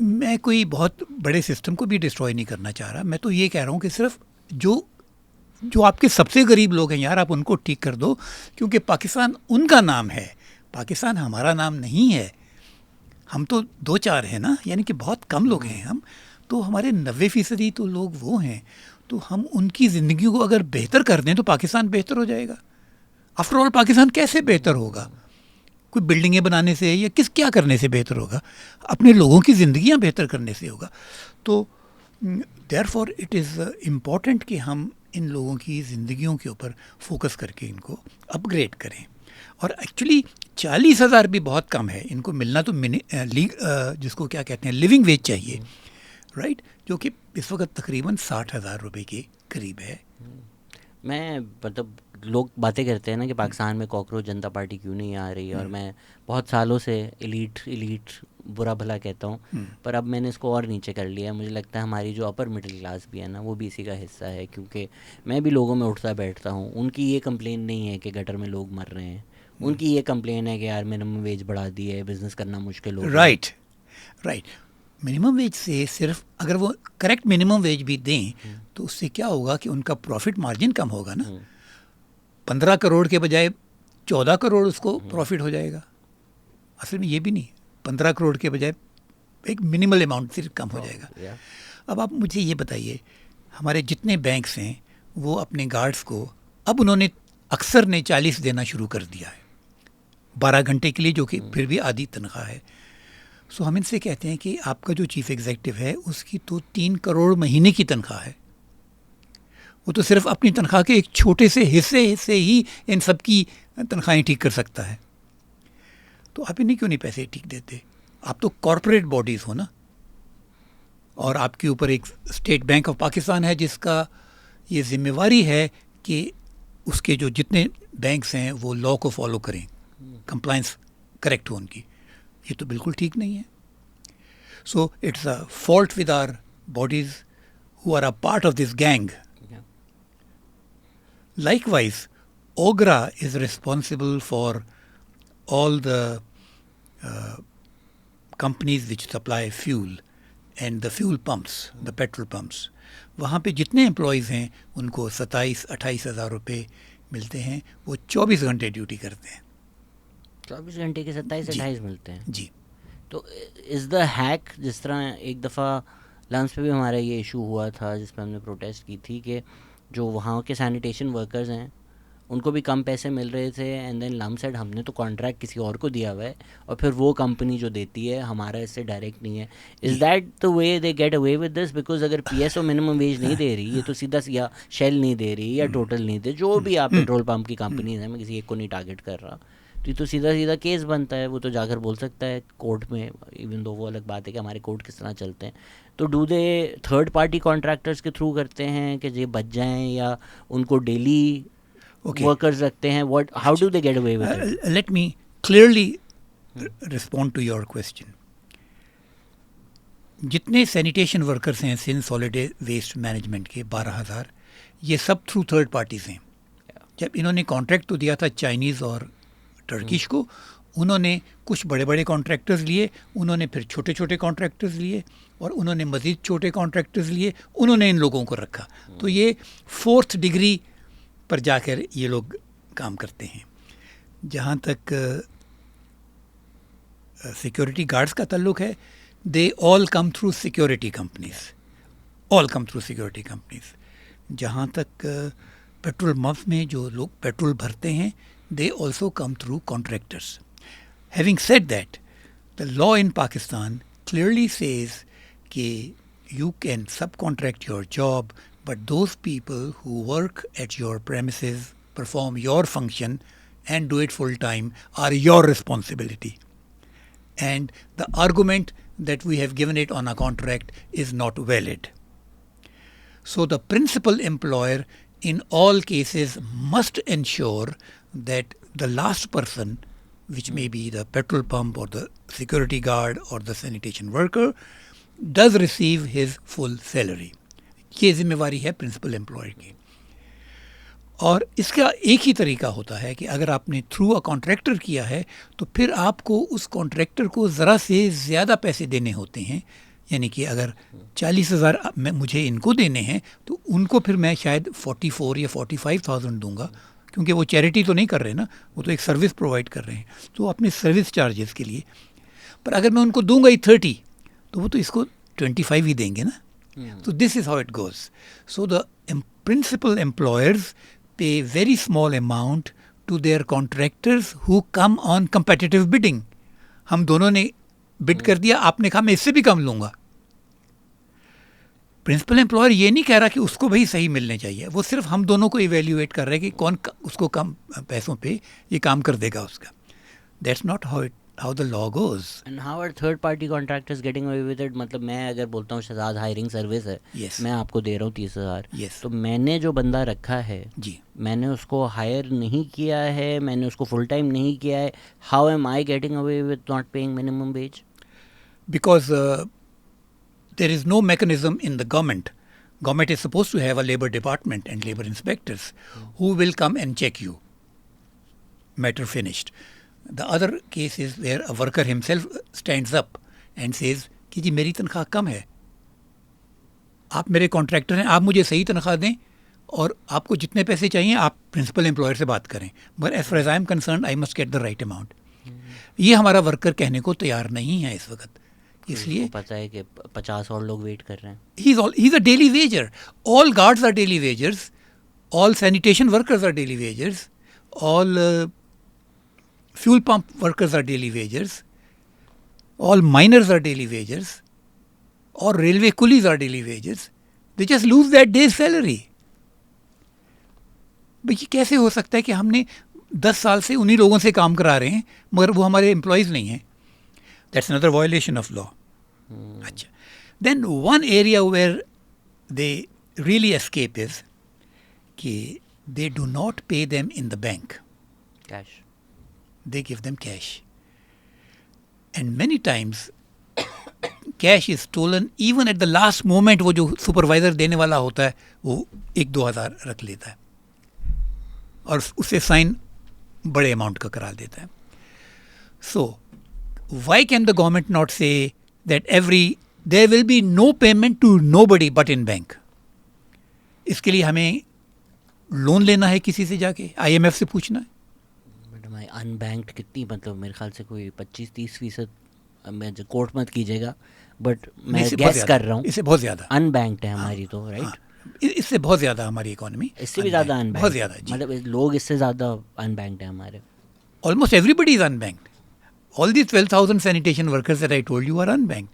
मैं कोई बहुत बड़े सिस्टम को भी डिस्ट्रॉय नहीं करना चाह रहा. मैं तो ये कह रहा हूँ कि सिर्फ जो आपके सबसे गरीब लोग हैं यार, आप उनको ठीक कर दो, क्योंकि पाकिस्तान उनका नाम है, पाकिस्तान हमारा नाम नहीं है. हम तो 2-4 हैं ना, यानी कि बहुत कम लोग हैं हम. तो हमारे 90% तो लोग वो हैं. तो हम उनकी ज़िंदगी को अगर बेहतर कर दें तो पाकिस्तान बेहतर हो जाएगा. आफ्टर ऑल पाकिस्तान कैसे बेहतर होगा? कोई बिल्डिंगें बनाने से या क्या करने से बेहतर होगा? अपने लोगों की ज़िंदगियाँ बेहतर करने से होगा. तो देयरफॉर इट इज़ इम्पॉर्टेंट कि हम इन लोगों की ज़िंदगियों के ऊपर फोकस करके इनको अपग्रेड करें. और एक्चुअली 40,000 भी बहुत कम है. इनको मिलना तो जिसको क्या कहते हैं, लिविंग वेज चाहिए, राइट, जो कि इस वक्त तकरीबन 60,000 रुपये के करीब है. मैं मतलब लोग बातें करते हैं ना कि पाकिस्तान में कॉकरोच जनता पार्टी क्यों नहीं आ रही, और मैं बहुत सालों से एलीट बुरा भला कहता हूँ, पर अब मैंने इसको और नीचे कर लिया. मुझे लगता है हमारी जो अपर मिडिल क्लास भी है ना, वो भी इसी का हिस्सा है, क्योंकि मैं भी लोगों में उठता बैठता हूँ. उनकी ये कंप्लेन नहीं है कि गटर में लोग मर रहे हैं, उनकी ये कंप्लेन है कि यार मिनिमम वेज बढ़ा दी है, बिज़नेस करना मुश्किल हो गया. राइट. मिनिमम वेज से सिर्फ अगर वो करेक्ट मिनिमम वेज भी दें तो उससे क्या होगा कि उनका प्रॉफिट मार्जिन कम होगा ना. 15 करोड़ के बजाय 14 करोड़ उसको प्रॉफिट हो जाएगा. असल में ये भी नहीं, 15 करोड़ के बजाय एक मिनिमल अमाउंट सिर्फ कम हो जाएगा. अब आप मुझे ये बताइए, हमारे जितने बैंक्स हैं वो अपने गार्ड्स को अब उन्होंने अक्सर ने 40 देना शुरू कर दिया है 12 घंटे के लिए, जो कि फिर भी आधी तनख्वाह है. सो हम इनसे कहते हैं कि आपका जो चीफ एग्जीक्यूटिव है उसकी तो 3 करोड़ महीने की तनख्वाह है. वो तो सिर्फ अपनी तनख्वाह के एक छोटे से हिस्से से ही इन सब की तनख्वाहें ठीक कर सकता है. तो आप इन्हें क्यों नहीं पैसे ठीक देते? आप तो कॉरपोरेट बॉडीज़ हो ना, और आपके ऊपर एक स्टेट बैंक ऑफ पाकिस्तान है जिसका ये जिम्मेवारी है कि उसके जो जितने बैंक्स हैं वो लॉ को फॉलो करें, कंप्लायंस करेक्ट हो उनकी, ये तो बिल्कुल ठीक नहीं है. So it's a fault with our bodies who are a part of this gang. Likewise, OGRA is responsible for all the companies which supply fuel and the fuel pumps, the petrol pumps. वहाँ पे जितने employees हैं उनको 27-28 हज़ार रुपये मिलते हैं. वो 24 घंटे ड्यूटी करते हैं. 24 घंटे के 27-28 मिलते हैं. जी. तो इज़ द हैक, जिस तरह एक दफ़ा लंच पे भी हमारा ये इशू हुआ था जिस पर हमने प्रोटेस्ट की थी कि जो वहाँ के सैनिटेशन वर्कर्स हैं उनको भी कम पैसे मिल रहे थे, एंड देन लम सेड हमने तो कॉन्ट्रैक्ट किसी और को दिया हुआ है और फिर वो कंपनी जो देती है हमारा इससे डायरेक्ट नहीं है. Is that the way they get away with this? Because अगर पीएसओ मिनिमम वेज नहीं दे रही, ये तो सीधा या शेल नहीं दे रही या टोटल नहीं दे, जो भी आप पेट्रोल पंप की कंपनीज हैं, मैं किसी एक को नहीं टारगेट कर रहा, तो ये तो सीधा सीधा केस बनता है. वो तो जाकर बोल सकता है कोर्ट में, इवन दो वो अलग बात है कि हमारे कोर्ट किस तरह चलते हैं. तो do they third party contractors के थ्रू करते हैं कि ये बच जाएं, या उनको डेली वर्कर्स रखते हैं? What, how do they get away with it? Let me clearly respond to your question. जितने सैनिटेशन वर्कर्स हैं सिंध सॉलिड वेस्ट मैनेजमेंट के 12,000, ये सब थ्रू थर्ड पार्टीज हैं. जब इन्होंने कॉन्ट्रैक्ट तो दिया था चाइनीज़ और टर्किश को, उन्होंने कुछ बड़े बड़े कॉन्ट्रैक्टर्स लिए, उन्होंने फिर छोटे छोटे कॉन्ट्रैक्टर्स लिए, और उन्होंने मज़ीद छोटे कॉन्ट्रैक्टर्स लिए, उन्होंने इन लोगों को रखा. तो ये 4th डिग्री पर जाकर ये लोग काम करते हैं. जहाँ तक सिक्योरिटी गार्ड्स का ताल्लुक है, they all come through security companies, all come through security companies. जहाँ तक पेट्रोल पंप में जो लोग पेट्रोल भरते हैं, they also come through contractors. Having said that, the law in Pakistan clearly says that you can subcontract your job, but those people who work at your premises, perform your function and do it full time are your responsibility. And the argument that we have given it on a contract is not valid. So the principal employer in all cases must ensure that the last person, which may be the petrol pump or the security guard or the sanitation worker, does receive his full salary. ये जिम्मेवारी है principal employer की. और इसका एक ही तरीका होता है कि अगर आपने थ्रू अ कॉन्ट्रैक्टर किया है तो फिर आपको उस कॉन्ट्रैक्टर को ज़रा से ज़्यादा पैसे देने होते हैं. यानी कि अगर 40,000 मुझे इनको देने हैं तो उनको फिर मैं शायद 44 या 45,000 दूंगा, क्योंकि वो चैरिटी तो नहीं कर रहे ना, वो तो एक सर्विस प्रोवाइड कर रहे हैं, तो अपने सर्विस चार्जेस के लिए. पर अगर मैं उनको दूंगा ही 30, तो वो तो इसको 25 ही देंगे ना. तो this is how it goes. So the principal employers pay very small amount to their contractors who come on competitive bidding. हम दोनों ने बिड कर दिया, आपने कहा मैं इससे भी कम लूँगा. प्रिंसिपल एम्प्लॉयर ये नहीं कह रहा कि उसको भाई सही मिलने चाहिए, वो सिर्फ हम दोनों को इवेल्यूएट कर रहा है कि कौन उसको कम पैसों पे ये काम कर देगा उसका. That's not how the law goes. And how are third party contractors getting away with it? मतलब मैं अगर बोलता हूँ शहजाद हायरिंग सर्विस है, yes. मैं आपको दे रहा हूँ 30,000, yes. तो मैंने जो बंदा रखा है जी, मैंने उसको हायर नहीं किया है, मैंने उसको फुल टाइम नहीं किया है, how am I getting away with not paying minimum wage? Because there is no mechanism in the government. Government is supposed to have a labor department and labor inspectors who will come and check you. Matter finished. The other case is where a worker himself stands up and says कि जी मेरी तनख्वाह कम है, आप मेरे contractor हैं, आप मुझे सही तनख्वाह दें और आपको जितने पैसे चाहिए आप प्रिंसिपल एम्प्लॉयर से बात करें, but as far as I am concern I must get the right amount. ये हमारा वर्कर कहने को तैयार नहीं है इस वक्त. इसलिए पता है कि 50 और लोग वेट कर रहे हैं. He's a daily wager. All guards are daily wagers. All sanitation workers are daily wagers. All fuel pump workers are daily wagers. All miners are daily wagers. All railway coolies are daily wagers. They just lose that day's salary. भाई ये कैसे हो सकता है कि हमने 10 साल से उन्हीं लोगों से काम करा रहे हैं मगर वो हमारे एम्प्लॉयज़ नहीं हैं. That's another violation of law. Achha. Then one area where they really escape is कि they do not pay them in the bank. Cash. They give them cash. And many times cash is stolen even at the last moment. वो जो supervisor देने वाला होता है वो 1-2 हज़ार रख लेता है और उससे साइन बड़े अमाउंट का करा देता है. So why can the government not say that there will be no payment to nobody but in bank. इसके लिए हमें लोन लेना है किसी से जाके, IMF से पूछना है. मैडम अनबैंक्ड कितनी, मतलब मेरे ख्याल से कोई 25-30%, मैं कोर्ट मत कीजिएगा बट मैं गैस कर रहा हूँ, इससे बहुत ज़्यादा अनबैंक्ड है हमारी तो, राइट? इससे बहुत ज़्यादा हमारी इकोनॉमी, इससे भी ज़्यादा अनबैंक्ड, बहुत ज़्यादा जी. मतलब लोग इससे ज़्यादा अनबैंक्ड है हमारे. Almost everybody is unbanked. All these 12,000 sanitation workers that I told you are unbanked.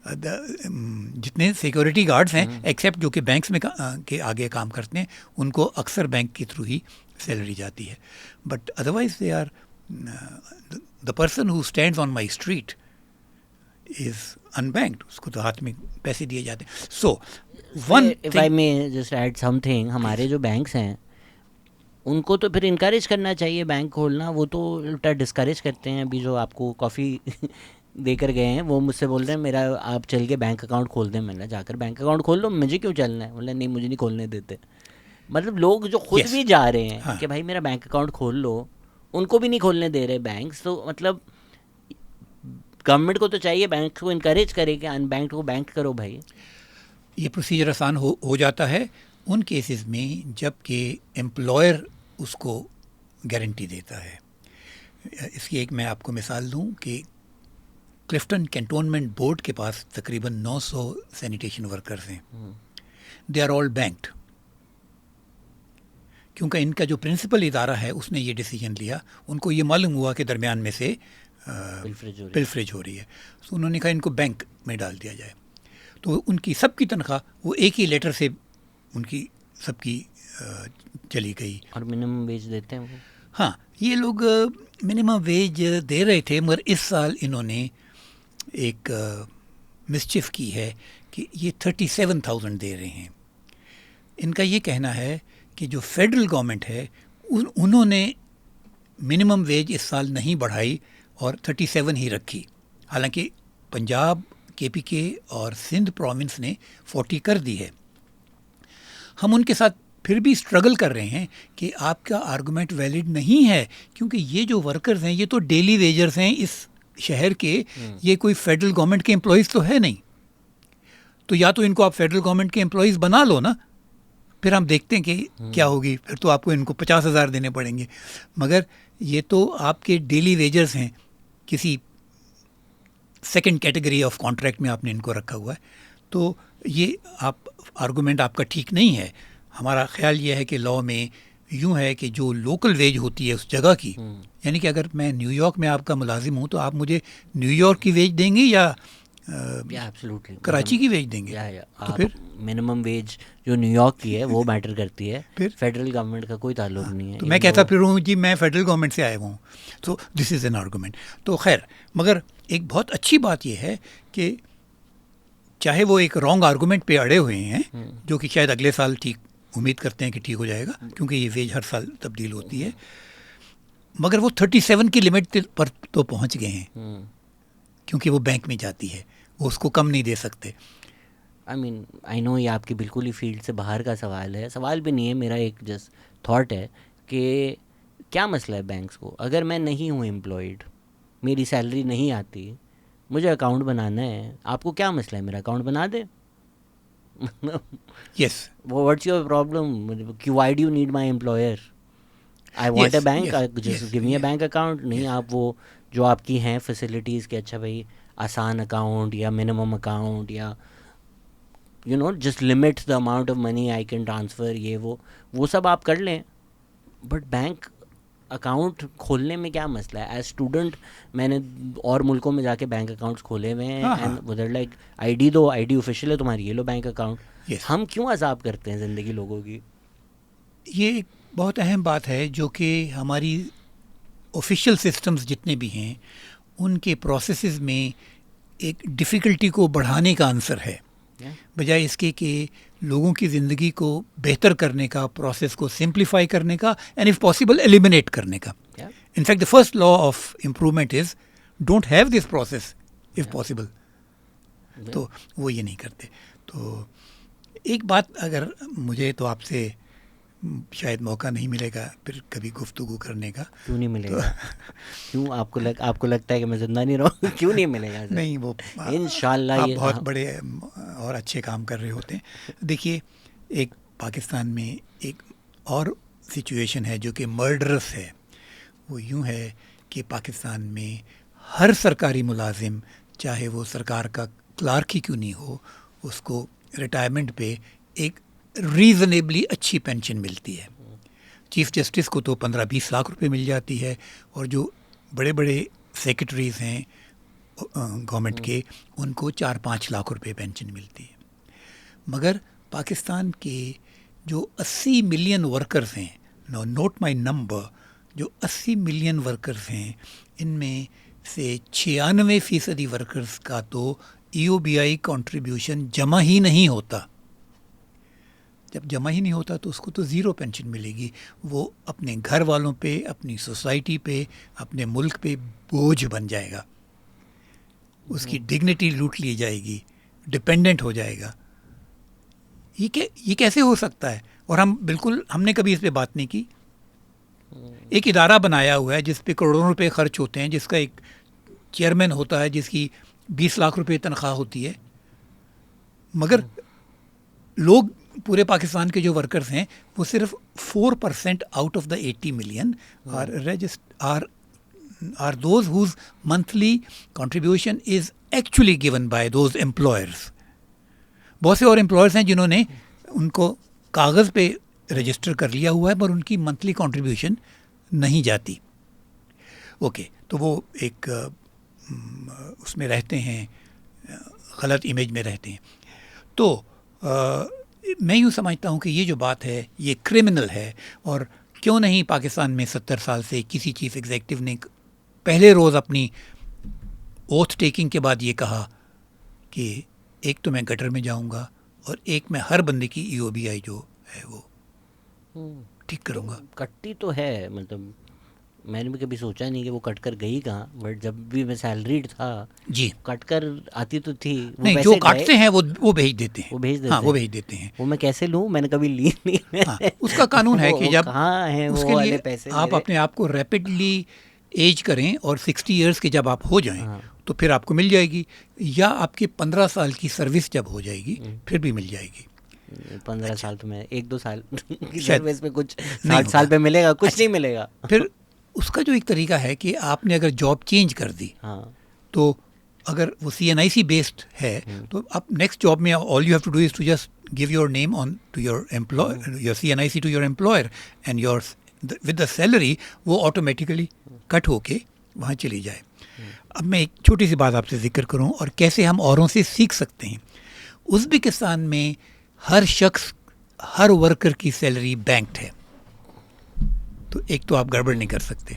जितने सिक्योरिटी गार्ड्स हैं एक्सेप्ट जो कि बैंक्स में के आगे काम करते हैं, उनको अक्सर बैंक के थ्रू ही सैलरी जाती है. But otherwise they are the person who stands on my street is unbanked. उसको तो हाथ में पैसे दिए जाते हैं. So one if I may just add something, हमारे जो बैंक्स हैं उनको तो फिर इनकरेज करना चाहिए बैंक खोलना. वो तो उल्टा डिस्करेज करते हैं. अभी जो आपको कॉफ़ी देकर गए हैं वो मुझसे बोल रहे हैं मेरा आप चल के बैंक अकाउंट खोल दें. मैंने जाकर बैंक अकाउंट खोल लो, मुझे क्यों चलना है? बोला नहीं मुझे नहीं खोलने देते. मतलब लोग जो खुद भी जा रहे हैं कि भाई मेरा बैंक अकाउंट खोल लो, उनको भी नहीं खोलने दे रहे बैंक. तो मतलब गवर्नमेंट को तो चाहिए बैंक को इनकरेज करे कि अनबैंक्ड को बैंक करो भाई. ये प्रोसीजर आसान हो जाता है उन केसेस में जबकि एम्प्लॉयर उसको गारंटी देता है. इसकी एक मैं आपको मिसाल दूं कि क्लिफ्टन कैंटोनमेंट बोर्ड के पास तकरीबन 900 सैनिटेशन वर्कर्स हैं. They are all banked. क्योंकि इनका जो प्रिंसिपल इदारा है उसने ये डिसीजन लिया, उनको ये मालूम हुआ कि दरमियान में से पिलफरेज हो रही है. तो उन्होंने कहा इनको बैंक में डाल दिया जाए. तो उनकी सबकी तनख्वाह वो एक ही लेटर से उनकी सबकी चली गई. और मिनिमम वेज देते हैं वो. हाँ, ये लोग मिनिमम वेज दे रहे थे, मगर इस साल इन्होंने एक मिसचिफ की है कि ये 37,000 दे रहे हैं. इनका ये कहना है कि जो फेडरल गवर्नमेंट है उन्होंने मिनिमम वेज इस साल नहीं बढ़ाई और 37 ही रखी. हालांकि पंजाब, KPK और सिंध प्रोविंस ने 40 कर दी है. हम उनके साथ फिर भी स्ट्रगल कर रहे हैं कि आपका आर्गुमेंट वैलिड नहीं है, क्योंकि ये जो वर्कर्स हैं ये तो डेली वेजर्स हैं इस शहर के. ये कोई फेडरल गवर्नमेंट के एम्प्लॉयज़ तो है नहीं. तो या तो इनको आप फेडरल गवर्नमेंट के एम्प्लॉयज़ बना लो ना, फिर हम देखते हैं कि क्या होगी. फिर तो आपको इनको 50,000 देने पड़ेंगे. मगर ये तो आपके डेली वेजर्स हैं, किसी सेकंड कैटेगरी ऑफ कॉन्ट्रैक्ट में आपने इनको रखा हुआ है. तो ये आर्गुमेंट आपका ठीक नहीं है. हमारा ख्याल ये है कि लॉ में यूँ है कि जो लोकल वेज होती है उस जगह की, यानी कि अगर मैं न्यूयॉर्क में आपका मुलाजिम हूँ तो आप मुझे न्यूयॉर्क की वेज देंगे या एब्सोल्युटली कराची की वेज देंगे. तो फिर मिनिमम वेज जो न्यूयॉर्क की है वो मैटर करती है, फिर फेडरल गवर्नमेंट का कोई ताल्लुक नहीं है. तो मैं कहता फिर हूँ जी मैं फेडरल गवर्नमेंट से आया हूँ. तो दिस इज़ एन आर्गूमेंट. तो खैर, मगर एक बहुत अच्छी बात यह है कि चाहे वो एक रॉन्ग आर्गूमेंट पे अड़े हुए हैं, जो कि शायद अगले साल ठीक, उम्मीद करते हैं कि ठीक हो जाएगा, क्योंकि ये वेज हर साल तब्दील होती है, मगर वो 37 की लिमिट पर तो पहुंच गए हैं, क्योंकि वो बैंक में जाती है, वो उसको कम नहीं दे सकते. आई नो ये आपकी बिल्कुल ही फील्ड से बाहर का सवाल है. सवाल भी नहीं है, मेरा एक जस्ट थॉट है कि क्या मसला है बैंक्स को. अगर मैं नहीं हूँ एम्प्लॉयड, मेरी सैलरी नहीं आती, मुझे अकाउंट बनाना है, आपको क्या मसला है मेरा अकाउंट बना दे. Yes. What's your problem? Why do you need my employer? I want a bank. Just give me a bank account. नहीं आप वो जो आपकी हैं फैसिलिटीज़ के, अच्छा भाई आसान अकाउंट या मिनिमम अकाउंट या just limit the amount of money I can transfer, ये वो सब आप कर लें. बट बैंक अकाउंट खोलने में क्या मसला है? एज स्टूडेंट मैंने और मुल्कों में जाके बैंक अकाउंट्स खोले हुए हैं, एंड उधर लाइक आईडी दो, आईडी ऑफिशियल है तुम्हारी, ये लो बैंक अकाउंट. हम क्यों अजाब करते हैं ज़िंदगी लोगों की? ये एक बहुत अहम बात है जो कि हमारी ऑफिशियल सिस्टम्स जितने भी हैं उनके प्रोसेसेस में एक डिफ़िकल्टी को बढ़ाने का आंसर है, बजाय इसके कि लोगों की ज़िंदगी को बेहतर करने का, प्रोसेस को सिंप्लीफाई करने का, एंड इफ़ पॉसिबल एलिमिनेट करने का. In fact the first law of improvement is don't have this process if possible. तो वो ये नहीं करते। तो एक बात अगर मुझे तो आपसे शायद मौका नहीं मिलेगा फिर कभी गुफ्तगू करने का। क्यों नहीं मिलेगा? क्यों आपको लगता है कि मैं जिंदा नहीं रहूँ? क्यों नहीं मिलेगा सर? नहीं, वो इंशाल्लाह आप ये बहुत बड़े और अच्छे काम कर रहे होते हैं। देखिए, एक पाकिस्तान में एक और सिचुएशन है जो कि मर्डरस है। वो यूं है कि पाकिस्तान में हर सरकारी मुलाजिम, चाहे वो सरकार का क्लार्क ही क्यों नहीं हो, उसको रिटायरमेंट पे एक रीज़नेबली अच्छी पेंशन मिलती है। चीफ जस्टिस को तो 15-20 लाख रुपए मिल जाती है, और जो बड़े बड़े सेक्रेटरीज़ हैं गवर्नमेंट के, उनको 4-5 लाख रुपए पेंशन मिलती है। मगर पाकिस्तान के जो 80 मिलियन वर्कर्स हैं, नो नोट माय नंबर, जो 80 मिलियन वर्कर्स हैं, इनमें से 96% वर्कर्स का तो EOBI कंट्रीब्यूशन जमा ही नहीं होता। जब जमा ही नहीं होता तो उसको तो ज़ीरो पेंशन मिलेगी। वो अपने घर वालों पे, अपनी सोसाइटी पे, अपने मुल्क पे बोझ बन जाएगा। उसकी डिग्निटी लूट ली जाएगी, डिपेंडेंट हो जाएगा। ये कैसे हो सकता है? और हमने कभी इस पे बात नहीं की। एक इदारा बनाया हुआ है जिस पे करोड़ों रुपए खर्च होते हैं, जिसका एक चेयरमैन होता है जिसकी 20 लाख रुपए तनख्वाह होती है, मगर लोग पूरे पाकिस्तान के जो वर्कर्स हैं वो सिर्फ 4% out of the 80 million are those whose monthly contribution is actually given by those employers. बहुत से और एम्प्लॉयर्स हैं जिन्होंने उनको कागज़ पे रजिस्टर कर लिया हुआ है पर उनकी मंथली कंट्रीब्यूशन नहीं जाती। ओके, तो वो एक उसमें रहते हैं, गलत इमेज में रहते हैं। तो मैं यूँ समझता हूँ कि ये जो बात है ये क्रिमिनल है। और क्यों नहीं पाकिस्तान में 70 साल से किसी चीफ एग्जीक्यूटिव ने पहले रोज़ अपनी ओथ टेकिंग के बाद ये कहा कि एक तो मैं गटर में जाऊँगा और एक मैं हर बंदे की EOBI जो है वो ठीक करूँगा। कटती तो है, मतलब मैंने भी कभी सोचा नहीं कि वो कट कर गई कहाँ, बट जब भी मैं सैलरीड था जी, कट कर आती तो थी। वो नहीं, पैसे जो काटते हैं वो भेज देते हैं। वो भेज देते हाँ, वो हैं। भेज देते हैं। वो मैं कैसे लूँ? मैंने कभी ली नहीं। हाँ, उसका कानून है कि वो जब कहाँ है वो उसके वाले लिए पैसे आप मेरे? अपने आप को रैपिडली एज करें और 60 इयर्स के जब आप हो जाएं हाँ। तो फिर आपको मिल जाएगी, या आपकी 15 साल की सर्विस जब हो जाएगी फिर भी मिल जाएगी। 15 साल तो मैं 1-2 साल की शायद सर्विस में कुछ नहीं 60 साल होगा। पे मिलेगा, कुछ नहीं मिलेगा। फिर उसका जो एक तरीका है कि आपने अगर जॉब चेंज कर दी, हाँ, तो अगर वो CNIC बेस्ड है तो आप नेक्स्ट जॉब में all you have to do is to just give your name on to your employ, your CNIC to your employer, and your with the salary वो ऑटोमेटिकली कट होके वहाँ चली जाए। अब मैं एक छोटी सी बात आपसे जिक्र करूँ और कैसे हम औरों से सीख सकते हैं। उज़्बेकिस्तान में हर शख्स, हर वर्कर की सैलरी बैंक्ड है। तो एक तो आप गड़बड़ नहीं कर सकते,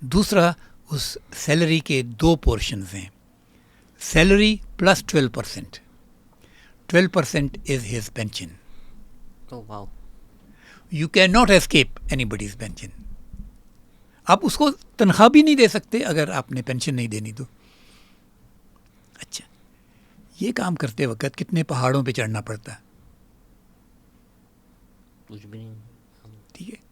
दूसरा उस सैलरी के 2 पोर्शंस हैं, salary plus 12%। 12% is his pension. तो wow, you can not escape anybody's pension. आप उसको तनख्वाह भी नहीं दे सकते अगर आपने पेंशन नहीं देनी तो। अच्छा, ये काम करते वक्त कितने पहाड़ों पे चढ़ना पड़ता है, कुछ भी नहीं। ठीक है।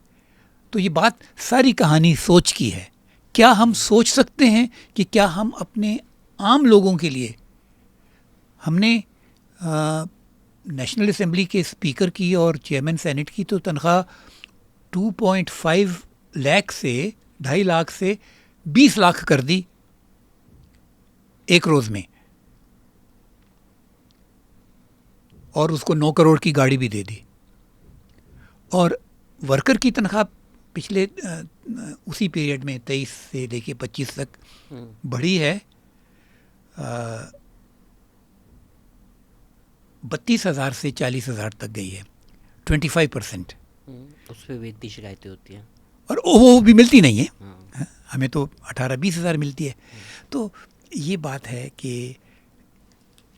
तो ये बात सारी कहानी सोच की है। क्या हम सोच सकते हैं कि क्या हम अपने आम लोगों के लिए, हमने नेशनल असेंबली के स्पीकर की और चेयरमैन सेनेट की तो तनख्वाह 2.5 लाख से 2.5 लाख से 20 लाख कर दी एक रोज़ में, और उसको 9 करोड़ की गाड़ी भी दे दी। और वर्कर की तनख्वाह पिछले उसी पीरियड में 23 से लेके 25 तक बढ़ी है 32,000 से 40,000 तक गई है, 25%। उस पर भी इतनी शिकायतें होती हैं और वो भी मिलती नहीं है, हमें तो 18-20 हज़ार मिलती है। तो ये बात है कि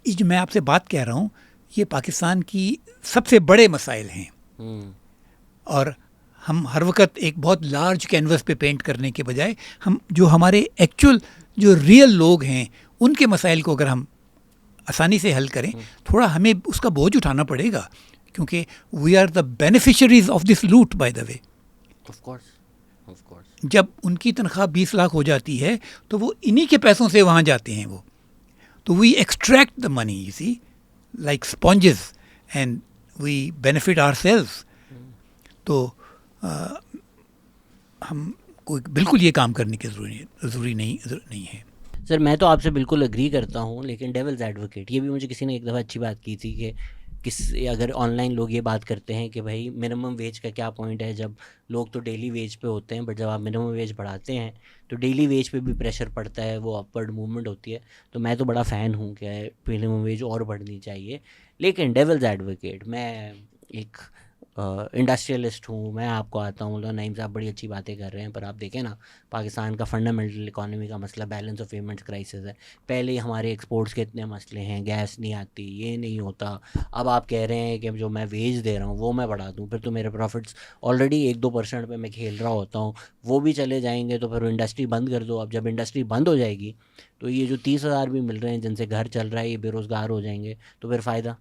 ये जो मैं आपसे बात कह रहा हूँ ये पाकिस्तान की सबसे बड़े मसाइल हैं। और हम हर वक्त एक बहुत लार्ज कैनवस पे पेंट करने के बजाय हम जो हमारे एक्चुअल जो रियल लोग हैं उनके मसाइल को अगर हम आसानी से हल करें, थोड़ा हमें उसका बोझ उठाना पड़ेगा, क्योंकि we are the beneficiaries of this loot by the way. Of course. जब उनकी तनख्वाह 20 लाख हो जाती है तो वो इन्हीं के पैसों से वहाँ जाते हैं वो, तो we extract the money, you see, like sponges, and we benefit ourselves. तो हम कोई बिल्कुल ये काम करने की ज़रूरी नहीं है। सर मैं तो आपसे बिल्कुल एग्री करता हूँ, लेकिन डेविल्स एडवोकेट, ये भी मुझे किसी ने एक दफ़ा अच्छी बात की थी कि अगर ऑनलाइन लोग ये बात करते हैं कि भाई मिनिमम वेज का क्या पॉइंट है, जब लोग तो डेली वेज पे होते हैं, बट जब आप मिनिमम वेज बढ़ाते हैं तो डेली वेज पे भी प्रेशर पड़ता है, वो अपवर्ड मूवमेंट होती है। तो मैं तो बड़ा फ़ैन हूँ कि मिनिमम वेज और बढ़नी चाहिए। लेकिन डेविल्स एडवोकेट, मैं एक इंडस्ट्रियलिस्ट हूँ, मैं आपको आता हूँ बोला नईम साहब बड़ी अच्छी बातें कर रहे हैं, पर आप देखें ना पाकिस्तान का फंडामेंटल इकोनॉमी का मसला बैलेंस ऑफ पेमेंट्स क्राइसिस है। पहले ही हमारे एक्सपोर्ट्स के इतने मसले हैं, गैस नहीं आती, ये नहीं होता, अब आप कह रहे हैं कि जो मैं वेज दे रहा हूँ वो मैं बढ़ा दूँ, फिर तो मेरे प्रॉफिट्स ऑलरेडी 1-2% पे मैं खेल रहा होता हूँ, वो भी चले जाएंगे, तो फिर इंडस्ट्री बंद कर दो। अब जब इंडस्ट्री बंद हो जाएगी तो ये जो 30,000 भी मिल रहे हैं जिनसे घर चल रहा है, ये बेरोज़गार हो जाएंगे, तो फिर फ़ायदा।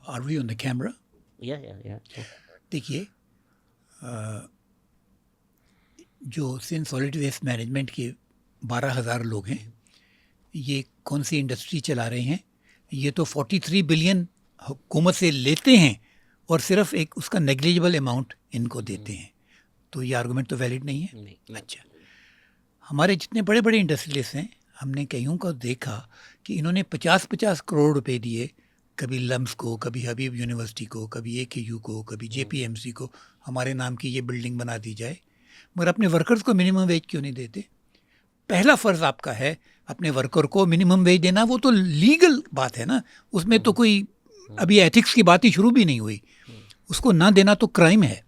Are we on the camera? या देखिए, जो सिंध सॉलिड वेस्ट मैनेजमेंट के 12,000 लोग हैं, ये कौन सी इंडस्ट्री चला रहे हैं? ये तो 43 बिलियन हुकूमत से लेते हैं और सिर्फ एक उसका नेग्लिजिबल अमाउंट इनको देते हैं, तो ये आर्गूमेंट तो वैलिड नहीं है। नहीं। अच्छा, हमारे जितने बड़े बड़े इंडस्ट्रियलिस्ट हैं, हमने कईयों को देखा कि इन्होंने 50-50 करोड़ रुपए दिए, कभी लम्स को, कभी हबीब यूनिवर्सिटी को, कभी AKU को, कभी JPMC को, हमारे नाम की ये बिल्डिंग बना दी जाए, मगर अपने वर्कर्स को मिनिमम वेज क्यों नहीं देते? पहला फ़र्ज़ आपका है अपने वर्कर को मिनिमम वेज देना, वो तो लीगल बात है ना, उसमें तो कोई अभी एथिक्स की बात ही शुरू भी नहीं हुई, उसको ना देना तो क्राइम है।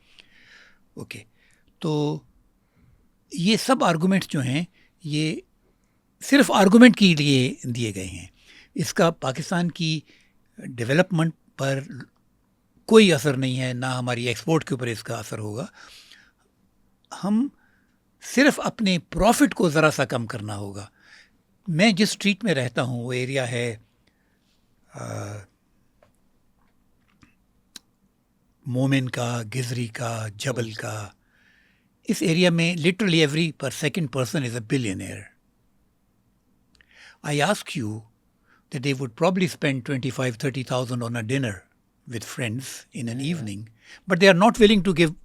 ओके, तो ये सब आर्गूमेंट्स जो हैं ये सिर्फ आर्गूमेंट के लिए दिए गए हैं, इसका पाकिस्तान की डेवलपमेंट पर कोई असर नहीं है, ना हमारी एक्सपोर्ट के ऊपर इसका असर होगा। हम सिर्फ अपने प्रॉफिट को ज़रा सा कम करना होगा। मैं जिस स्ट्रीट में रहता हूँ वो एरिया है मोमिन का, गिजरी का, जबल का। इस एरिया में literally every second person is a billionaire. I ask you that they would probably spend 25,000-30,000 on a dinner with friends in an evening, but they are not willing to give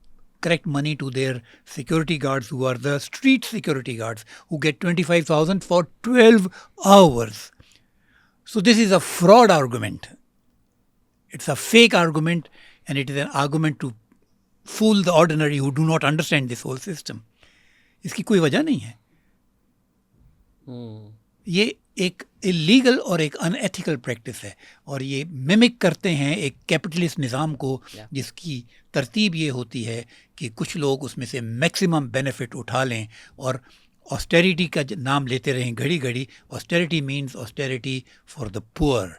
correct money to their security guards, who are the street security guards, who get 25,000 for 12 hours. So this is a fraud argument. It's a fake argument, and it is an argument to fool the ordinary who do not understand this whole system. इसकी कोई वजह नहीं है। ये एक illegal और एक unethical practice है, और ये मिमिक करते हैं एक कैपिटलिस्ट निज़ाम को, जिसकी तरतीब ये होती है कि कुछ लोग उसमें से मैक्सिमम बेनिफिट उठा लें और ऑस्टेरिटी का नाम लेते रहें घड़ी घड़ी। Austerity means austerity for the poor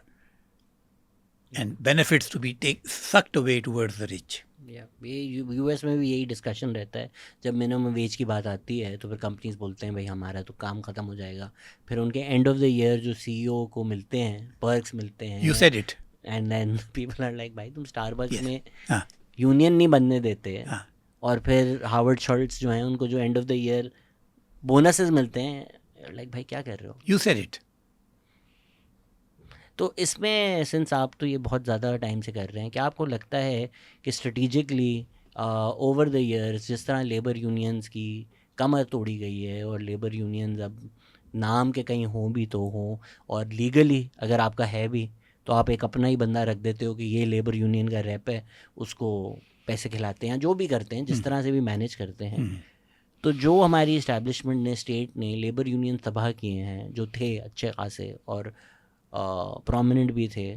and benefits to be sucked away towards the rich. ये यूएस में भी यही डिस्कशन रहता है, जब मिनिमम वेज की बात आती है तो फिर कंपनीज बोलते हैं भाई हमारा तो काम ख़त्म हो जाएगा, फिर उनके एंड ऑफ द ईयर जो CEO को मिलते हैं, पर्क्स मिलते हैं, you said it, and then people are like भाई तुम स्टारबक्स में हाँ, यूनियन नहीं बनने देते हैं, हाँ, और फिर हार्वर्ड शॉल्ट्स जो हैं उनको जो and of the year bonuses मिलते हैं, लाइक भाई क्या कर रहे हो? You said it. तो इसमें सिंस आप तो ये बहुत ज़्यादा टाइम से कर रहे हैं, क्या आपको लगता है कि स्ट्रेटिजिकली ओवर द ईयर्स जिस तरह लेबर यूनियंस की कमर तोड़ी गई है, और लेबर यूनियंस अब नाम के कहीं हों भी तो हों, और लीगली अगर आपका है भी तो आप एक अपना ही बंदा रख देते हो कि ये लेबर यूनियन का रेप है, उसको पैसे खिलाते हैं, जो भी करते हैं, जिस तरह से भी मैनेज करते हैं, तो जो हमारी इस्टेब्लिशमेंट ने, स्टेट ने लेबर यूनियन तबाह किए हैं जो थे अच्छे खासे और प्रोमिनेंट भी थे,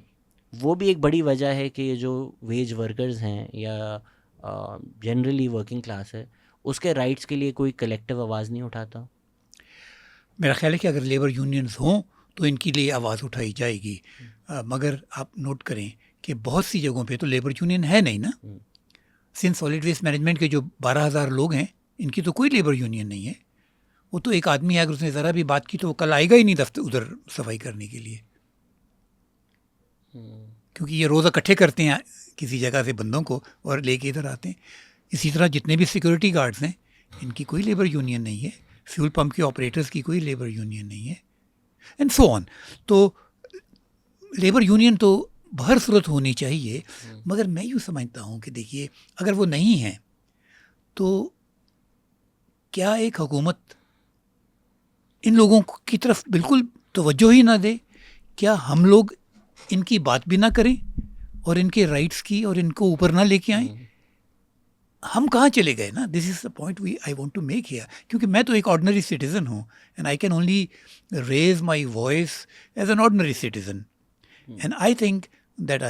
वो भी एक बड़ी वजह है कि ये जो वेज वर्कर्स हैं या जनरली वर्किंग क्लास है, उसके राइट्स के लिए कोई कलेक्टिव आवाज़ नहीं उठाता। मेरा ख्याल है कि अगर लेबर यूनियंस हों तो इनके लिए आवाज़ उठाई जाएगी, मगर आप नोट करें कि बहुत सी जगहों पे तो लेबर यूनियन है नहीं ना। सिंध सॉलिड वेस्ट मैनेजमेंट के जो 12,000 लोग हैं, इनकी तो कोई लेबर यूनियन नहीं है, वो तो एक आदमी है, अगर उसने ज़रा भी बात की तो वो कल आएगा ही नहीं दफ्तर उधर सफाई करने के लिए, क्योंकि ये रोज़ इकट्ठे करते हैं किसी जगह से बंदों को और लेके इधर आते हैं। इसी तरह जितने भी सिक्योरिटी गार्ड्स हैं, इनकी कोई लेबर यूनियन नहीं है, फ्यूल पंप के ऑपरेटर्स की कोई लेबर यूनियन नहीं है, एंड सो ऑन। तो लेबर यूनियन तो हर सूरत होनी चाहिए, मगर मैं यूँ समझता हूँ कि देखिए, अगर वो नहीं है तो क्या एक हुकूमत इन लोगों की तरफ बिल्कुल तवज्जो ही ना दे? क्या हम लोग इनकी बात भी ना करें और इनके राइट्स की और इनको ऊपर ना लेके आएं? हम कहाँ चले गए ना? This is the point I want to make here, क्योंकि मैं तो एक ऑर्डिनरी सिटीज़न हूँ and I can only raise my voice as an ordinary citizen, and I think that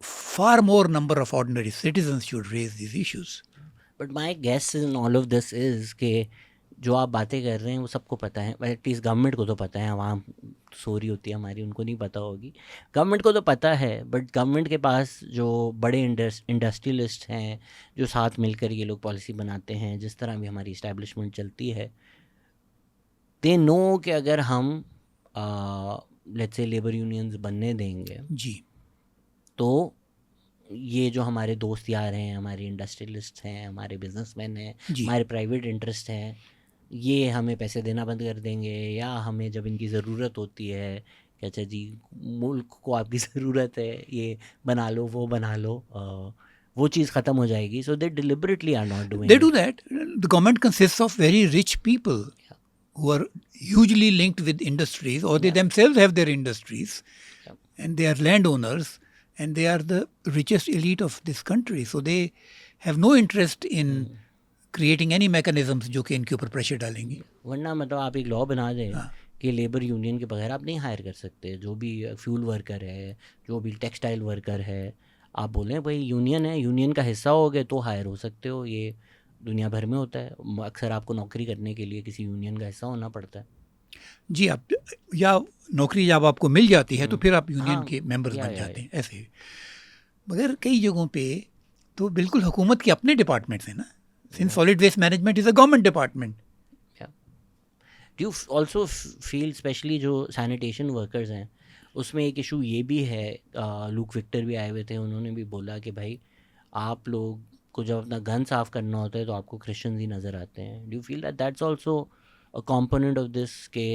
far more number of ordinary citizens should raise these issues. But my guess in all of this is कि जो आप बातें कर रहे हैं वो सबको पता है, एटलीस्ट गवर्नमेंट को तो पता है, आवाम सो रही होती है हमारी, उनको नहीं पता होगी। गवर्नमेंट को तो पता है, बट गवर्नमेंट के पास जो बड़े इंडस्ट्रियलिस्ट हैं, जो साथ मिलकर ये लोग पॉलिसी बनाते हैं, जिस तरह भी हमारी इस्टेब्लिशमेंट चलती है, दे नो कि अगर हम लेट्स से लेबर यूनियंस बनने देंगे जी, तो ये जो हमारे दोस्त यार हैं, हमारे इंडस्ट्रियलिस्ट हैं, हमारे बिजनेसमैन हैं, जी, हमारे प्राइवेट इंटरेस्ट हैं, ये हमें पैसे देना बंद कर देंगे, या हमें जब इनकी ज़रूरत होती है कि अच्छा जी मुल्क को आपकी ज़रूरत है, ये बना लो, वो बना लो, वो चीज़ ख़त्म हो जाएगी। So they deliberately are not doing they do that. The government consists of very rich people who are hugely linked with industries, or they themselves have their industries, and they are landowners, and they are the richest elite of this country. So they have no interest in creating any mechanisms जो कि इनके ऊपर pressure डालेंगे। वरना मतलब आप एक law बना दें कि लेबर यूनियन के बगैर आप नहीं हायर कर सकते, जो भी फ्यूल वर्कर है, जो भी टेक्सटाइल वर्कर है, आप बोलें भाई यूनियन है, यूनियन का हिस्सा हो गए तो हायर हो सकते हो। ये दुनिया भर में होता है, अक्सर आपको नौकरी करने के लिए किसी यूनियन का हिस्सा होना पड़ता है। जी, आप या नौकरी जब आपको मिल जाती है तो फिर आप यूनियन हाँ, के मेंबर्स या, बन जाते हैं ऐसे। मगर कई जगहों पे तो बिल्कुल हुकूमत के अपने डिपार्टमेंट्स हैं ना, since solid waste management is a government department. Do also feel specially जो सैनिटेशन वर्कर्स हैं उसमें एक इशू ये भी है, लूक विक्टर भी आए हुए थे, उन्होंने भी बोला कि भाई आप लोग को जब अपना गन साफ़ करना होता है तो आपको क्रिश्चियंस ही नज़र आते हैं। Do feel that that's also a component of this के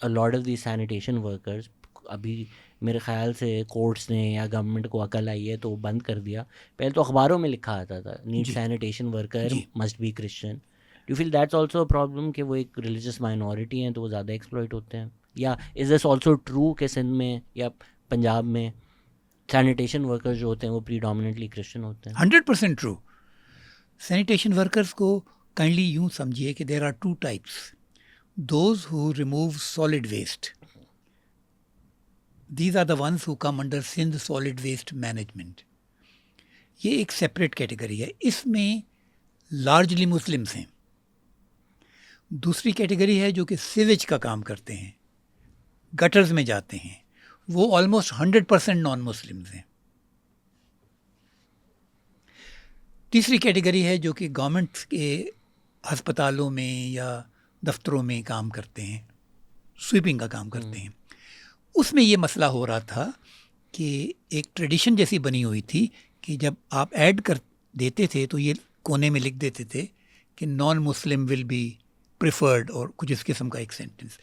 a lot of the sanitation workers, अभी मेरे ख्याल से कोर्ट्स ने या गवर्नमेंट को अकल आई है तो बंद कर दिया, पहले तो अखबारों में लिखा आता था need sanitation worker must be Christian. Do feel that's also a problem कि वो एक रिलीजियस माइनॉरिटी हैं तो वो ज़्यादा एक्सप्लॉइट होते हैं, या इज़ दिस ऑल्सो ट्रू कि सिंध में या पंजाब में सैनिटेशन वर्कर्स जो होते हैं वो प्रीडोमिनेंटली क्रिश्चियन होते हैं? 100% ट्रू। सैनिटेशन वर्कर्स को काइंडली यूँ समझिए कि there are two types, those who remove solid waste, these are the ones who come under Sindh solid waste management. ये एक सेपरेट कैटेगरी है, इसमें लार्जली मुस्लिम्स हैं। दूसरी कैटेगरी है जो कि सीवेज का काम करते हैं, गटर्स में जाते हैं, वो ऑलमोस्ट 100% नॉन मुस्लिम्स हैं। तीसरी कैटेगरी है जो कि गवर्नमेंट के अस्पतालों में या दफ्तरों में काम करते हैं, स्वीपिंग का काम करते हैं। उसमें ये मसला हो रहा था कि एक ट्रेडिशन जैसी बनी हुई थी कि जब आप ऐड कर देते थे तो ये कोने में लिख देते थे कि non Muslim will be preferred और कुछ इस किस्म का एक सेंटेंस।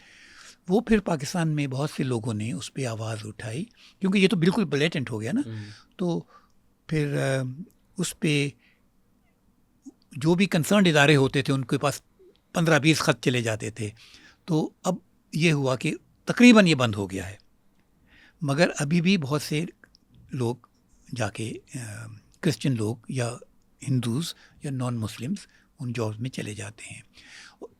वो फिर पाकिस्तान में बहुत से लोगों ने उस पर आवाज़ उठाई, क्योंकि ये तो बिल्कुल ब्लेटेंट हो गया ना। तो फिर उस पर जो भी कंसर्न इदारे होते थे उनके पास 15-20 ख़त चले जाते थे। तो अब ये हुआ कि तकरीबन ये बंद हो गया है, मगर अभी भी बहुत से लोग जाके क्रिश्चियन लोग या हिंदूज़ या नॉन मुस्लिम्स उन जॉब्स में चले जाते हैं।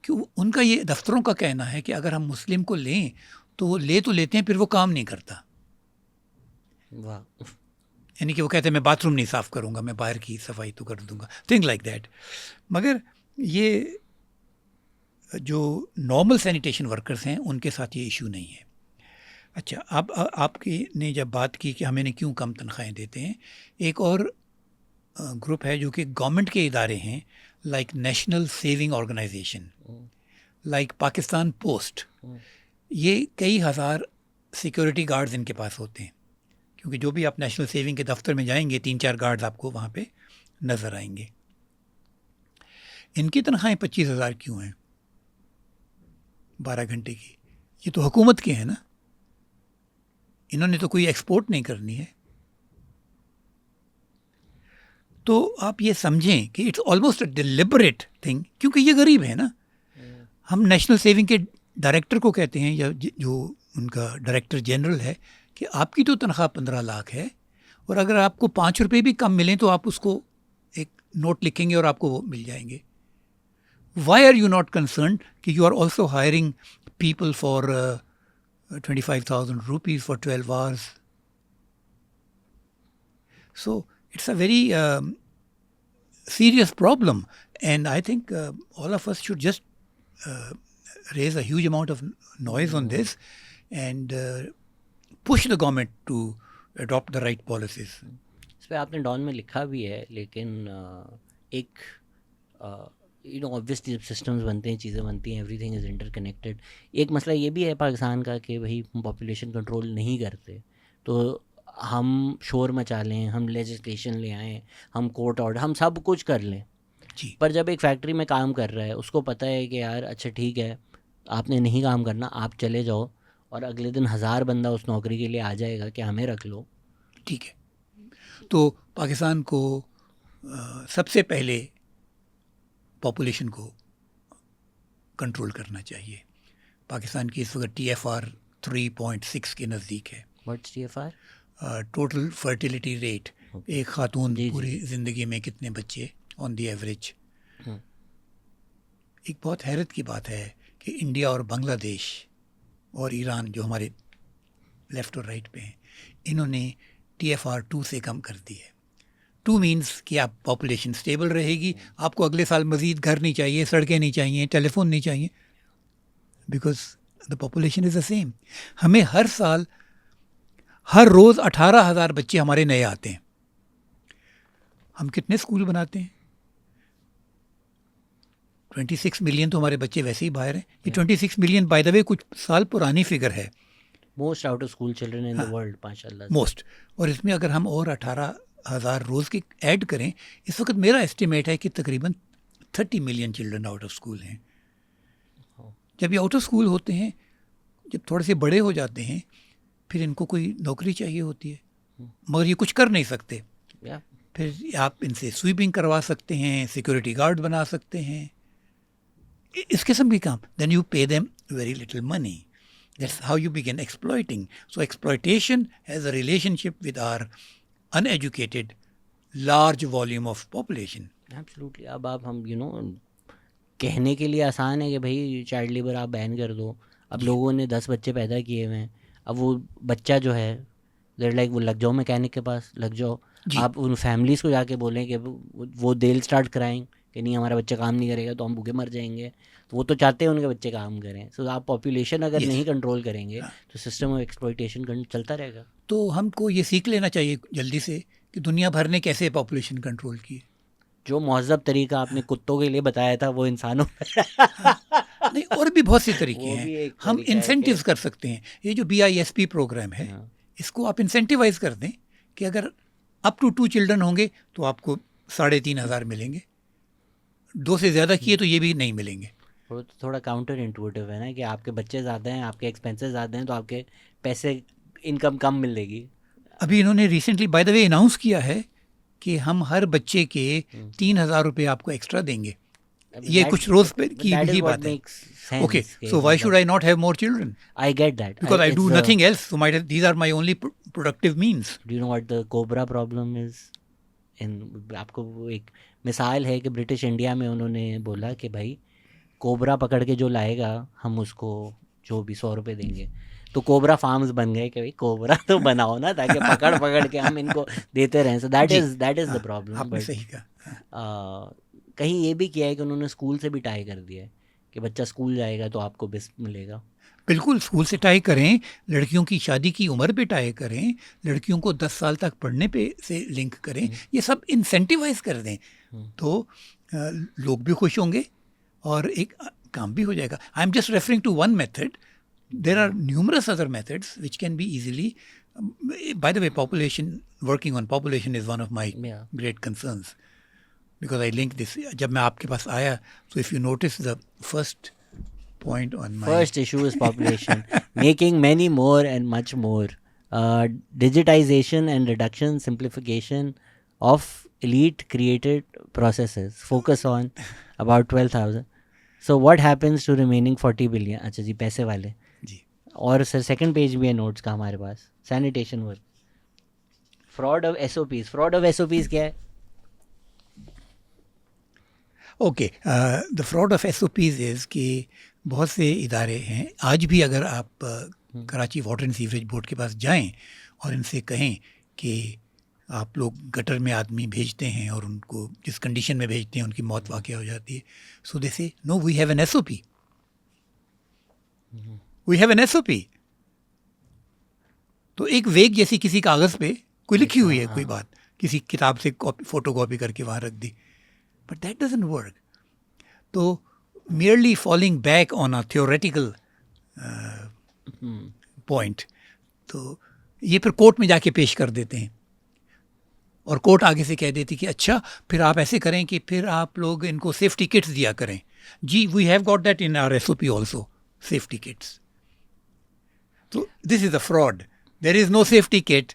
क्यों? उनका ये दफ्तरों का कहना है कि अगर हम मुस्लिम को लें तो वो ले तो लेते हैं, फिर वो काम नहीं करता। यानी कि वो कहते हैं मैं बाथरूम नहीं साफ़ करूँगा, मैं बाहर की सफाई तो कर दूँगा, थिंग लाइक दैट। मगर ये जो नॉर्मल सैनिटेशन वर्कर्स हैं उनके साथ ये इशू नहीं है। अच्छा, आपकी ने जब बात की कि हमें ने क्यों कम तनख्वाहें देते हैं, एक और ग्रुप है जो कि गवर्नमेंट के इदारे हैं, like national saving organization, like Pakistan post, ये कई हज़ार सिक्योरिटी गार्ड्स इनके पास होते हैं, क्योंकि जो भी आप नेशनल सेविंग के दफ्तर में जाएंगे 3-4 गार्ड्स आपको वहाँ पे नज़र आएंगे। इनकी तनख्वाहें 25,000 क्यों हैं 12 घंटे की? ये तो हुकूमत के हैं ना, इन्होंने तो कोई एक्सपोर्ट नहीं करनी है। तो आप ये समझें कि it's almost a deliberate thing, क्योंकि ये गरीब है ना। हम नेशनल सेविंग के डायरेक्टर को कहते हैं, या जो उनका डायरेक्टर जनरल है, कि आपकी तो तनख्वाह 15 लाख है, और अगर आपको 5 रुपये भी कम मिलें तो आप उसको एक नोट लिखेंगे और आपको वो मिल जाएंगे। Why are you not concern कि you are also hiring people for 25,000 rupees for 12 hours? So it's a very serious problem, and I think all of us should just raise a huge amount of noise on this and push the government to adopt the right policies. इस पर आपने don में लिखा भी है, लेकिन एक obviously जब सिस्टम्स बनते हैं, चीज़ें बनती हैं, एवरीथिंग इज़ इंटरकनेक्टेड। एक मसला ये भी है पाकिस्तान का कि भाई पॉपुलेशन कंट्रोल नहीं करते, तो हम शोर मचा लें, हम लेजिस्लेशन ले आएँ, हम कोर्ट ऑर्डर, हम सब कुछ कर लें जी। पर जब एक फैक्ट्री में काम कर रहा है, उसको पता है कि यार अच्छा ठीक है, आपने नहीं काम करना, आप चले जाओ, और अगले दिन 1000 बंदा उस नौकरी के लिए आ जाएगा कि हमें रख लो। ठीक है, तो पाकिस्तान को सबसे पहले पॉपुलेशन को कंट्रोल करना चाहिए। पाकिस्तान की इस वक्त TFR 3.6 के नज़दीक है। What's TFR? Total fertility rate, एक खातून पूरी ज़िंदगी में कितने बच्चे ऑन द एवरेज। एक बहुत हैरत की बात है कि इंडिया और बांग्लादेश और ईरान, जो हमारे लेफ़्ट और राइट पे हैं, इन्होंने TFR 2 से कम कर दी है। 2 मीन्स कि आप पॉपुलेशन स्टेबल रहेगी, आपको अगले साल मज़ीद घर नहीं चाहिए, सड़कें नहीं चाहिए, टेलीफोन नहीं चाहिए, because the population is the same. हमें हर साल हर रोज़ 18,000 बच्चे हमारे नए आते हैं। हम कितने स्कूल बनाते हैं? 26 मिलियन तो हमारे बच्चे वैसे ही बाहर हैं। ये 26 मिलियन बाय द वे कुछ साल पुरानी फिगर है। Most out of school children in the world, माशाल्लाह। मोस्ट, और इसमें अगर हम और 18,000 रोज़ के ऐड करें, इस वक्त मेरा एस्टिमेट है कि तकरीबन 30 million children out of school हैं। जब ये आउट ऑफ स्कूल होते हैं, जब थोड़े से बड़े हो जाते हैं, फिर इनको कोई नौकरी चाहिए होती है, मगर ये कुछ कर नहीं सकते। फिर आप इनसे स्वीपिंग करवा सकते हैं, सिक्योरिटी गार्ड बना सकते हैं, इस किस्म के काम। Then you pay them very little money. That's how you begin exploiting. So exploitation has a relationship with our uneducated large volume of population. Absolutely. अब आप हम कहने के लिए आसान है कि भाई चाइल्ड लेबर आप बैन कर दो। अब लोगों ने 10 बच्चे पैदा किए हुए हैं, अब वो बच्चा जो है देर लाइक वो लग जाओ मैकेनिक के पास, लग जाओ। आप उन फैमिलीज़ को जाके बोलें कि वो देल स्टार्ट कराएं कि नहीं हमारा बच्चा काम नहीं करेगा तो हम भूखे मर जाएंगे, तो वो तो चाहते हैं उनके बच्चे काम करें। सो आप पॉपुलेशन अगर नहीं कंट्रोल करेंगे तो सिस्टम ऑफ एक्सप्लॉयटेशन चलता रहेगा। तो हमको ये सीख लेना चाहिए जल्दी से कि दुनिया भर ने कैसे पॉपुलेशन कंट्रोल की। जो महज़ब तरीका आपने कुत्तों के लिए बताया था वो इंसानों नहीं, और भी बहुत से तरीके हैं। हम इंसेंटिव्स कर सकते हैं। ये जो BISP प्रोग्राम है, इसको आप इंसेंटिवाइज कर दें कि अगर अप टू 2 चिल्ड्रन होंगे तो आपको 3,500 मिलेंगे, 2 से ज़्यादा किए तो ये भी नहीं मिलेंगे। वो तो थोड़ा काउंटर इंटुइटिव है ना कि आपके बच्चे ज़्यादा हैं, आपके एक्सपेंसेस ज़्यादा हैं, तो आपके पैसे इनकम कम मिलेगी। अभी इन्होंने recently bye the way announce किया है कि हम हर बच्चे के 3,000 रुपये आपको एक्स्ट्रा देंगे। ये कुछ रोज पे की ही बात है। Okay, so why should I not have more children? I get that. Because I do nothing else. So these are my only productive means. Do you know what the cobra problem is? आपको वो एक मिसाल है कि British India में उन्होंने बोला कि भाई कोबरा पकड़ के जो लाएगा हम उसको जो भी 100 रुपये देंगे। तो कोबरा फार्म्स बन गए कि भाई कोबरा तो बनाओ ना, ताकि पकड़ के हम इनको देते रहें। So that is the problem. आपने सही कहा। कहीं ये भी किया है कि उन्होंने स्कूल से भी टाई कर दिया है कि बच्चा स्कूल जाएगा तो आपको बिस्क मिलेगा। बिल्कुल, स्कूल से टाई करें, लड़कियों की शादी की उम्र पे टाई करें, लड़कियों को 10 साल तक पढ़ने पे से लिंक करें, ये सब इंसेंटिवाइज कर दें तो लोग भी खुश होंगे और एक काम भी हो जाएगा. I am just referring to one method. There are numerous other methods which can be easily. By the way, working on population is one of my Yeah. great concerns because I link this. जब मैं आपके पास आया, so if you notice the first point on my First issue is population, making many more and much more. Digitization and reduction, simplification of elite created processes. Focus on about 12,000. So what happens to remaining 40 billion? अच्छा जी, पैसे वाले. जी. और sir second page भी है notes का हमारे पास. Sanitation work, fraud of SOPs. Fraud of SOPs क्या है? Okay, the fraud of SOPs is कि बहुत से इदारे हैं आज भी. अगर आप Karachi water and sewerage board के पास जाएं और इनसे कहें कि आप लोग गटर में आदमी भेजते हैं और उनको जिस कंडीशन में भेजते हैं उनकी मौत वाक़या हो जाती है, so they say no, we have an SOP. We have an SOP. तो एक वेग जैसी किसी कागज़ पे कोई लिखी हुई है कोई बात, किसी किताब से फ़ोटो कॉपी करके वहाँ रख दी, बट दैट डजंट वर्क. तो merely falling back on a theoretical point, तो ये फिर कोर्ट में जाके पेश कर देते हैं और कोर्ट आगे से कह देती कि अच्छा फिर आप ऐसे करें कि फिर आप लोग इनको सेफ्टी किट्स दिया करें. जी, we have got that in our SOP also, safety kits. तो this is a fraud. There is no safety kit.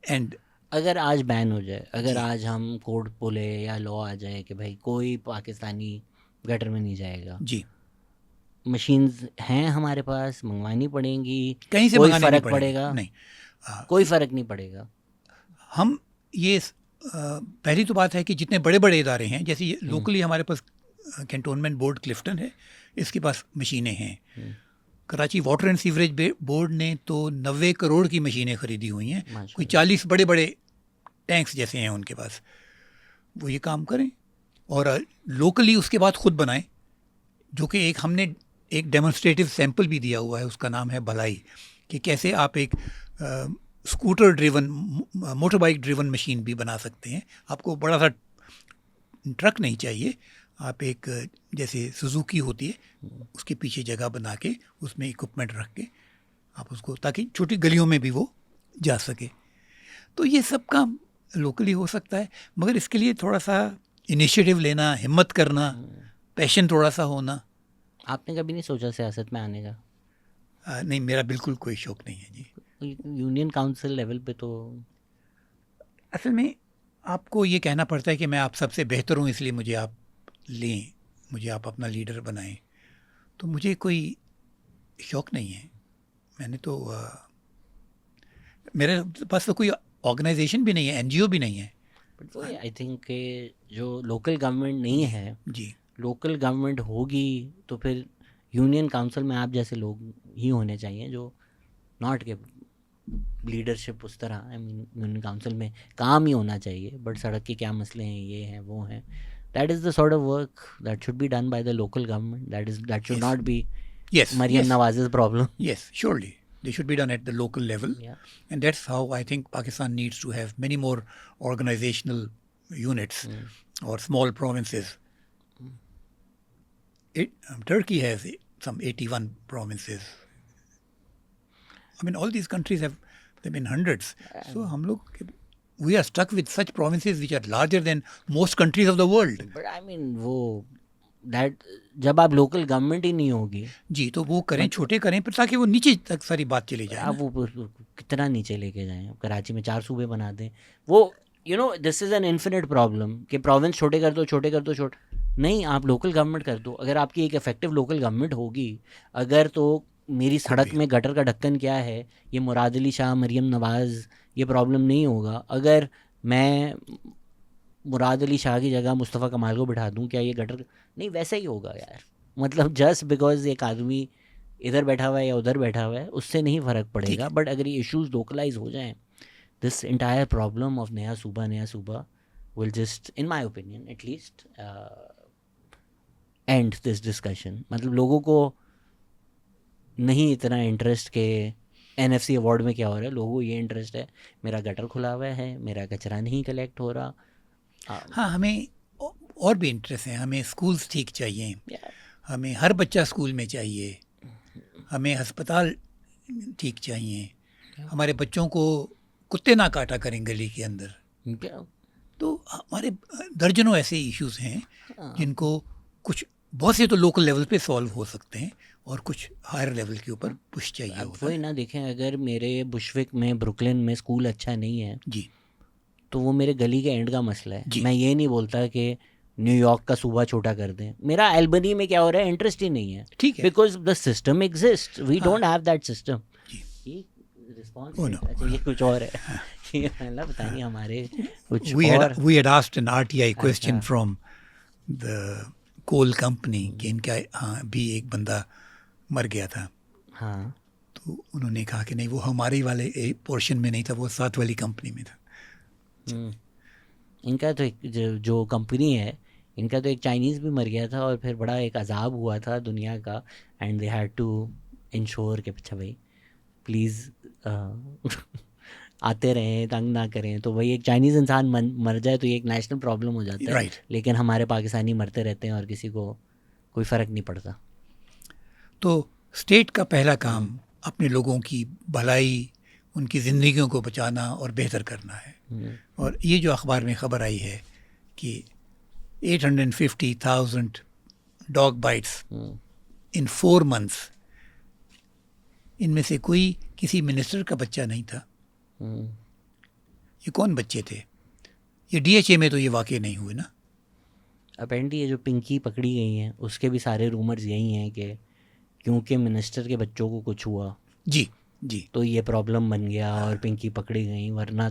And अगर आज बैन हो जाए, अगर आज हम कोर्ट बोले या लॉ आ जाए कि भाई कोई पाकिस्तानी गटर में नहीं जाएगा, जी, मशीन्स हैं हमारे पास, मंगवानी पड़ेंगी, कहीं से कोई मंगाने फर्क नहीं पड़ेगा? नहीं, कोई फर्क नहीं पड़ेगा. हम ये पहली तो बात है कि जितने बड़े बड़े इदारे हैं, जैसे लोकली हमारे पास कैंटोनमेंट बोर्ड क्लिफ्टन है, इसके पास मशीनें हैं. Karachi water and sewerage board ने तो 90 करोड़ की मशीनें खरीदी हुई हैं. कोई 40 बड़े बड़े टैंक्स जैसे हैं उनके पास. वो ये काम करें और लोकली उसके बाद ख़ुद बनाएं, जो कि हमने एक डेमोन्स्ट्रेटिव सैंपल भी दिया हुआ है. उसका नाम है भलाई, कि कैसे आप एक scooter driven, motor bike driven machine भी बना सकते हैं. आपको बड़ा सा ट्रक नहीं चाहिए, आप एक जैसे सुजुकी होती है उसके पीछे जगह बना के उसमें इक्विपमेंट रख के आप उसको, ताकि छोटी गलियों में भी वो जा सके. तो ये सब काम लोकली हो सकता है, मगर इसके लिए थोड़ा सा इनिशिएटिव लेना, हिम्मत करना, पैशन थोड़ा सा होना. आपने कभी नहीं सोचा सियासत में आने का? नहीं, मेरा बिल्कुल कोई शौक नहीं है जी. यूनियन काउंसिल लेवल पे तो असल में आपको ये कहना पड़ता है कि मैं आप सबसे बेहतर हूँ इसलिए मुझे आप लें, मुझे आप अपना लीडर बनाएं. तो मुझे कोई शौक़ नहीं है. मैंने तो मेरे पास तो कोई ऑर्गेनाइजेशन भी नहीं है, NGO भी नहीं है. बट आई थिंक जो लोकल गवर्नमेंट नहीं है जी, लोकल गवर्नमेंट होगी तो फिर यूनियन काउंसिल में आप जैसे लोग ही होने चाहिए, जो नॉट के लीडरशिप उस तरह. आई मीन यूनियन काउंसिल में काम ही होना चाहिए, बट सड़क के क्या मसले हैं, ये हैं वो हैं. That is the sort of work that should be done by the local government. That should not be Maryam Nawaz's problem. Yes, surely. They should be done at the local level. Yeah. And that's how I think Pakistan needs to have many more organizational units or small provinces. Turkey has some 81 provinces. I mean, all these countries have them in hundreds. So हम लोग, we are stuck with such provinces which are larger than most countries of the world. But I mean जब आप local government ही नहीं होगी जी, तो वो करें, छोटे करें, पर ताकि वो नीचे तक सारी बात चली जाए. आप वो कितना नीचे लेके जाएं? कराची में 4 सूबे बना दें. वो this is an infinite problem कि प्रोविंस छोटे कर दो, छोटे कर दो, नहीं, आप लोकल गवर्नमेंट कर दो. अगर आपकी एक इफेक्टिव लोकल गवर्नमेंट होगी, अगर तो मेरी सड़क में गटर का ढक्कन क्या है, ये मुराद अली शाह, मरियम नवाज़, ये प्रॉब्लम नहीं होगा. अगर मैं मुराद अली शाह की जगह मुस्तफ़ा कमाल को बिठा दूं, क्या ये गटर नहीं? वैसा ही होगा यार. मतलब जस्ट बिकॉज एक आदमी इधर बैठा हुआ है या उधर बैठा हुआ है, उससे नहीं फ़र्क पड़ेगा. बट अगर ये इश्यूज़ लोकलाइज हो जाएं, दिस इंटायर प्रॉब्लम ऑफ नया सूबा will just, in my opinion at least, and this discussion. मतलब लोगों को नहीं इतना इंटरेस्ट के NFC अवार्ड में क्या हो रहा है, लोगों को ये इंटरेस्ट है मेरा गटर खुला हुआ है, मेरा कचरा नहीं कलेक्ट हो रहा. हाँ, हमें और भी इंटरेस्ट है. हमें स्कूल्स ठीक चाहिए, हमें हर बच्चा स्कूल में चाहिए, हमें अस्पताल ठीक चाहिए, हमारे बच्चों को कुत्ते ना काटा करें गली के अंदर। क्या? तो हमारे दर्जनों ऐसे इश्यूज हैं हाँ। जिनको कुछ बहुत से तो लोकल लेवल पे सॉल्व हो सकते हैं और कुछ हायर लेवल के ऊपर पुश चाहिए अब होता वही है। ना, देखें, अगर मेरे बुशविक में, ब्रुकलिन में स्कूल अच्छा नहीं है जी तो वो मेरे गली के एंड का मसला है। जी। मैं ये नहीं बोलता कि न्यूयॉर्क का सूबा छोटा कर दें। मेरा एल्बनी में क्या हो रहा है इंटरेस्ट ही नहीं है, ठीक है। Because the system exist, we हाँ। Don't have that system. जी। ये रिस्पॉन्स Oh, no. अच्छा, ये कुछ और है। ये मतलब पता नहीं हमारे कुछ we और। had asked an RTI question अच्छा। from the coal company कि इनका हाँ भी एक बंदा मर गया था, हाँ, तो उन्होंने कहा कि नहीं वो हमारे वाले पोर्शन में नहीं था, वो साथ वाली कंपनी में था। इनका तो एक जो कंपनी है, इनका तो एक चाइनीज़ भी मर गया था और फिर बड़ा एक अजाब हुआ था दुनिया का, and they had to ensure कि अच्छा भाई प्लीज़ आते रहें, तंग ना करें। तो वही एक चाइनीज़ इंसान मर जाए तो ये एक नेशनल प्रॉब्लम हो जाता है। Right. लेकिन हमारे पाकिस्तानी मरते रहते हैं और किसी को कोई फ़र्क नहीं पड़ता। तो स्टेट का पहला काम अपने लोगों की भलाई, उनकी ज़िंदगियों को बचाना और बेहतर करना है। और ये जो अखबार में ख़बर आई है कि 850,000 डॉग बाइट्स इन 4 months, इनमें से कोई किसी मिनिस्टर का बच्चा नहीं था। ये कौन बच्चे थे? ये DHA में तो ये वाक़ई नहीं हुए ना। अपेरेंटली ये जो पिंकी पकड़ी गई हैं उसके भी सारे रूमर्स यही हैं कि क्योंकि मिनिस्टर के बच्चों को कुछ हुआ जी जी, तो ये प्रॉब्लम बन गया और पिंकी पकड़ी गई, वरना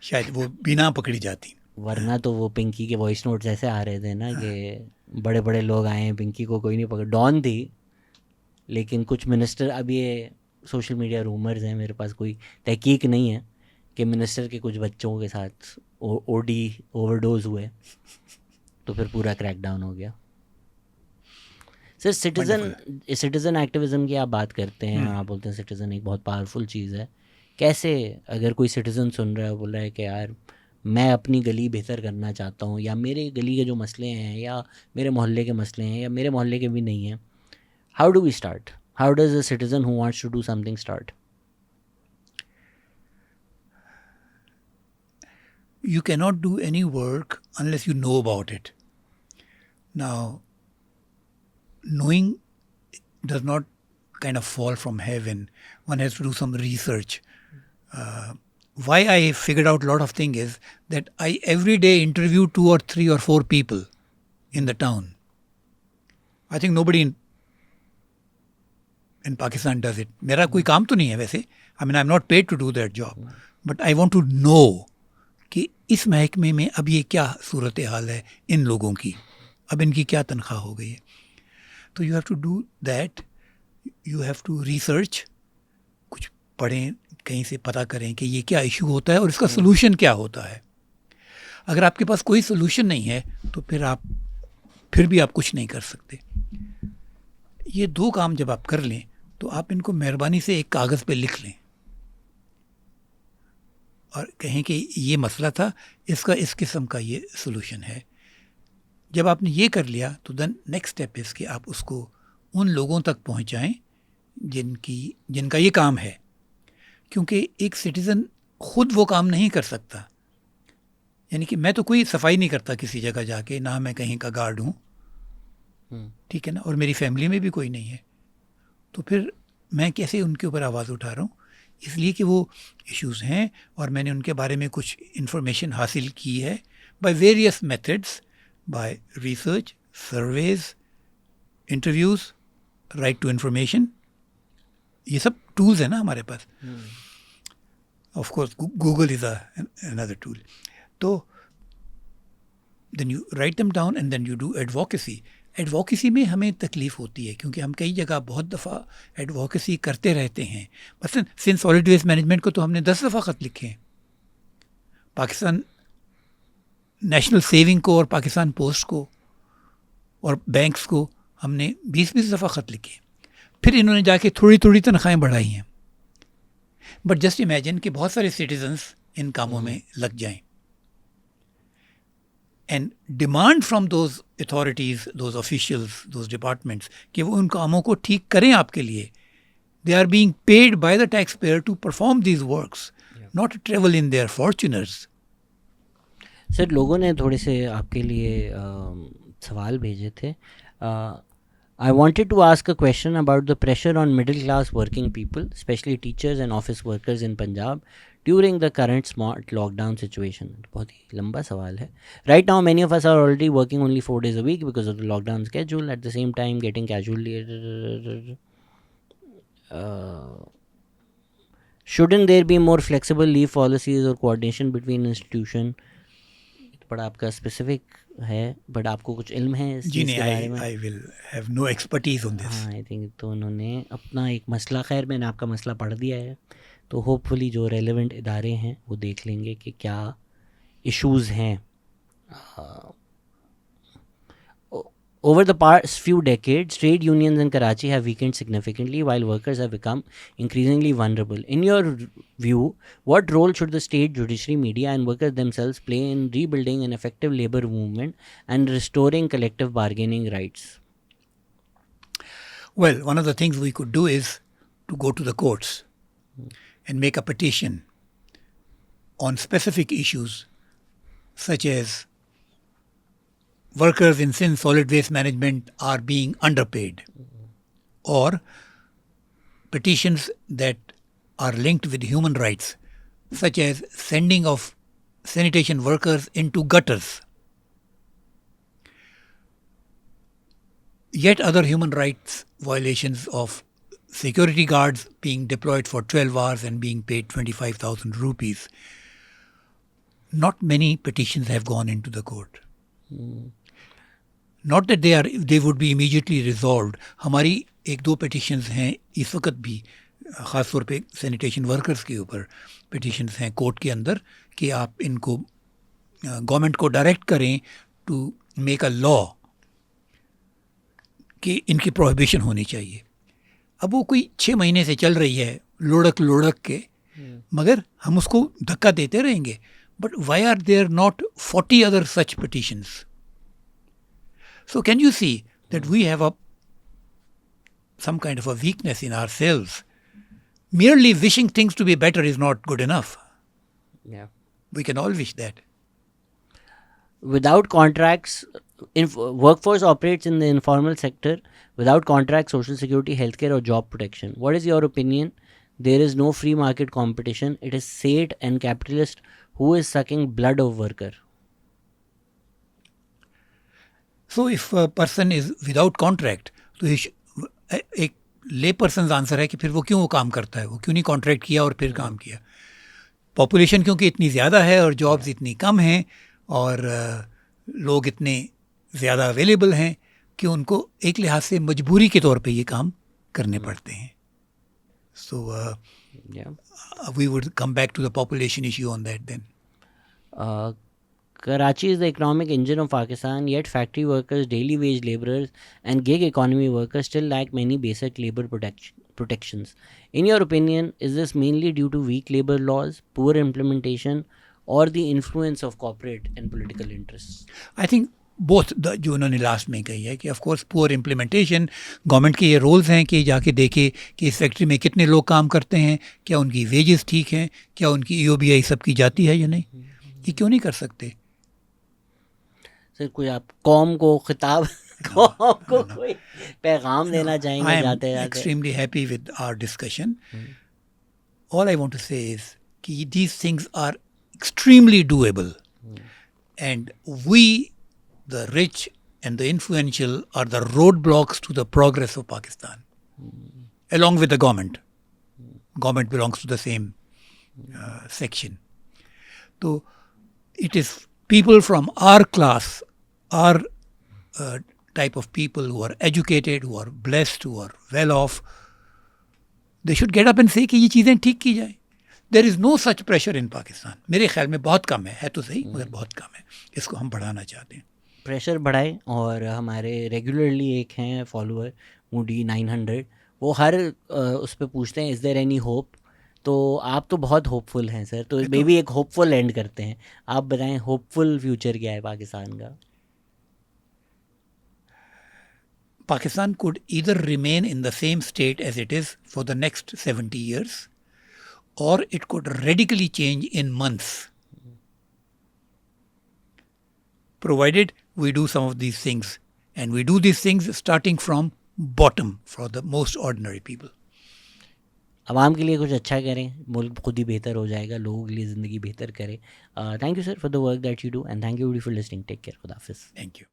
शायद वो बिना पकड़ी जाती। तो वो पिंकी के वॉइस नोट्स ऐसे आ रहे थे ना कि बड़े बड़े लोग आए हैं, पिंकी को कोई नहीं पकड़, डॉन थी। लेकिन कुछ मिनिस्टर, अब ये सोशल मीडिया रूमर्स हैं, मेरे पास कोई तहकीक नहीं है, कि मिनिस्टर के कुछ बच्चों के साथ ओडी ओवरडोज हुए तो फिर पूरा क्रैकडाउन हो गया। सर, सिटीज़न एक्टिविज़म की आप बात करते हैं, आप बोलते हैं सिटीज़न एक बहुत पावरफुल चीज़ है। कैसे, अगर कोई सिटीज़न सुन रहा है, बोल रहा है कि यार मैं अपनी गली बेहतर करना चाहता हूँ, या मेरे गली के जो मसले हैं या मेरे मोहल्ले के मसले हैं या मेरे मोहल्ले के भी नहीं हैं, how do we start? How does a citizen who wants to do something start? You cannot do any work unless you know about it. Now, knowing does not kind of fall from heaven. One has to do some research. Why I figured out a lot of things is that I every day interview 2 or 3 or 4 people in the town. I think nobody in Pakistan does it. मेरा कोई काम तो नहीं है वैसे. I mean, I'm not paid to do that job. But I want to know कि इस महकमे में अब ये क्या सूरत हाल है इन लोगों की, अब इनकी क्या तनख्वाह हो गई है. तो you have to do that, you have to research, कुछ पढ़ें, कहीं से पता करें कि ये क्या इशू होता है और इसका सोल्यूशन क्या होता है. अगर आपके पास कोई सोल्यूशन नहीं है तो फिर भी आप कुछ नहीं कर सकते. ये 2 काम जब आप कर लें तो आप इनको मेहरबानी से एक कागज़ पे लिख लें और कहें कि ये मसला था, इसका इस किस्म का ये सोल्यूशन है. जब आपने ये कर लिया तो देन नेक्स्ट स्टेप इज़ कि आप उसको उन लोगों तक पहुंचाएं जिनका ये काम है. क्योंकि एक सिटीज़न खुद वो काम नहीं कर सकता. यानी कि मैं तो कोई सफाई नहीं करता किसी जगह जाके, ना मैं कहीं का गार्ड हूँ, ठीक है ना, और मेरी फैमिली में भी कोई नहीं है. तो फिर मैं कैसे उनके ऊपर आवाज़ उठा रहा हूँ? इसलिए कि वो इश्यूज़ हैं और मैंने उनके बारे में कुछ इन्फॉर्मेशन हासिल की है by various methods, by research, surveys, interviews, right to information. ये सब टूल्स हैं ना हमारे पास. Of course Google is another tool. तो then you write them down and then you do advocacy. Advocacy में हमें तकलीफ़ होती है क्योंकि हम कई जगह बहुत दफ़ा एडवोकेसी करते रहते हैं. मसलन सिंध सॉलिड वेस्ट मैनेजमेंट को तो हमने 10 दफ़ा ख़त लिखे हैं. पाकिस्तान नेशनल सेविंग को और पाकिस्तान पोस्ट को और बैंक्स को हमने 20-20 दफ़ा ख़त लिखे. फिर इन्होंने जाके थोड़ी थोड़ी तनख्वाहें बढ़ाई हैं. बट जस्ट इमेजिन कि बहुत सारे सिटीजन्स इन कामों में लग जाएं. and demand from those authorities, those officials, those departments कि वो उन कामों को ठीक करें आपके लिए. They are being paid by the taxpayer to perform these works, not to travel in their Fortuners. Sir लोगों ने थोड़े से आपके लिए सवाल भेजे थे. I wanted to ask a question about the pressure on middle class working people, especially teachers and office workers in Punjab during the current smart lockdown situation. बहुत ही लंबा सवाल है. Right now many of us are already working only 4 days a week because of the lockdown schedule. At the same time getting casually shouldn't there be more flexible leave policies or coordination between institution? बड़ा आपका specific है, but आपको कुछ इल्म है इस चीज़ के बारे में? I will have no expertise on this. हाँ, आई थिंक तो उन्होंने अपना एक मसला, खैर मैंने आपका मसला पढ़ दिया है, तो होपफुली जो रेलेवेंट इदारे हैं वो देख लेंगे कि क्या इश्यूज़ हैं. Over the past few decades, trade unions in Karachi have weakened significantly while workers have become increasingly vulnerable. In your view, what role should the state, judiciary, media and workers themselves play in rebuilding an effective labor movement and restoring collective bargaining rights? Well, one of the things we could do is to go to the courts and make a petition on specific issues such as workers in solid waste management are being underpaid, or petitions that are linked with human rights, such as sending of sanitation workers into gutters. Yet other human rights violations of security guards being deployed for 12 hours and being paid 25,000 rupees. Not many petitions have gone into the court. Not that they would be immediately resolved. हमारी 1-2 petitions हैं इस वक्त भी, ख़ास तौर पे sanitation workers के ऊपर petitions हैं कोर्ट के अंदर कि आप इनको गवर्नमेंट को डायरेक्ट करें टू मेक अ लॉ कि इनकी प्रोहिबिशन होनी चाहिए. अब वो कोई 6 महीने से चल रही है लुढ़क के, मगर हम उसको धक्का देते रहेंगे. But why are there not 40 other such petitions? So can you see that we have some kind of a weakness in ourselves? Merely wishing things to be better is not good enough. Yeah. We can all wish that. Without contracts, workforce operates in the informal sector without contracts, social security, healthcare or job protection. What is your opinion? There is no free market competition. It is state and capitalist who is sucking blood of worker. So if a person is without contract, तो एक ले person answer है कि फिर वो क्यों वो काम करता है, वो क्यों नहीं कॉन्ट्रैक्ट किया और फिर काम किया. पॉपुलेशन क्योंकि इतनी ज़्यादा है और जॉब्स इतनी कम हैं और लोग इतने ज़्यादा अवेलेबल हैं कि उनको एक लिहाज से मजबूरी के तौर पे ये काम करने पड़ते हैं. So we would come back to the population issue on that then. Karachi is the economic engine of Pakistan, yet factory workers, daily wage laborers and gig economy workers still lack many basic labor protections. In your opinion, is this mainly due to weak labor laws, poor implementation or the influence of corporate and political interests? I think both. जो उन्होंने last में कही है कि of course poor implementation, government के ये roles हैं कि जाके देखे कि इस फैक्ट्री में कितने लोग काम करते हैं, क्या उनकी वेजेस ठीक हैं, क्या उनकी EOBI सबकी जाती है या नहीं. ये क्यों नहीं कर सकते? सर कोई आप कौम को खिताब कौम को कोई पैगाम देना चाहेंगे जाते जाते? Extremely happy with our discussion. All I want to say is कि these things are extremely doable, and we, the rich and the influential, are the roadblocks to the progress of Pakistan, along with the government. Government belongs to the same section. So it is people from our class, our type of people who are educated, who are blessed, who are well off, they should get up and say कि ये चीज़ें ठीक की जाए. There is no such pressure in Pakistan. मेरे ख्याल में बहुत कम है तो सही, मगर बहुत कम है. इसको हम बढ़ाना चाहते हैं. प्रेशर बढ़ाए. और हमारे रेगुलरली एक हैं फॉलोअर मूडी 900, वो हर उस पर पूछते हैं इज़ देयर एनी होप. तो आप तो बहुत होपफुल हैं सर, तो मे बी एक होपफुल एंड करते हैं। आप बताएं होपफुल फ्यूचर क्या है पाकिस्तान का? Pakistan could either remain in the same state as it is for the next 70 years, or it could radically change in months, provided we do some of these things. And we do these things starting from bottom for the most ordinary people. आवाम के लिए कुछ अच्छा करें, मुल्क खुद ही बेहतर हो जाएगा, लोगों के लिए ज़िंदगी बेहतर करें। Thank you sir for the work that you do, and thank you for listening. Take care, खुदा हाफिज़। Thank you.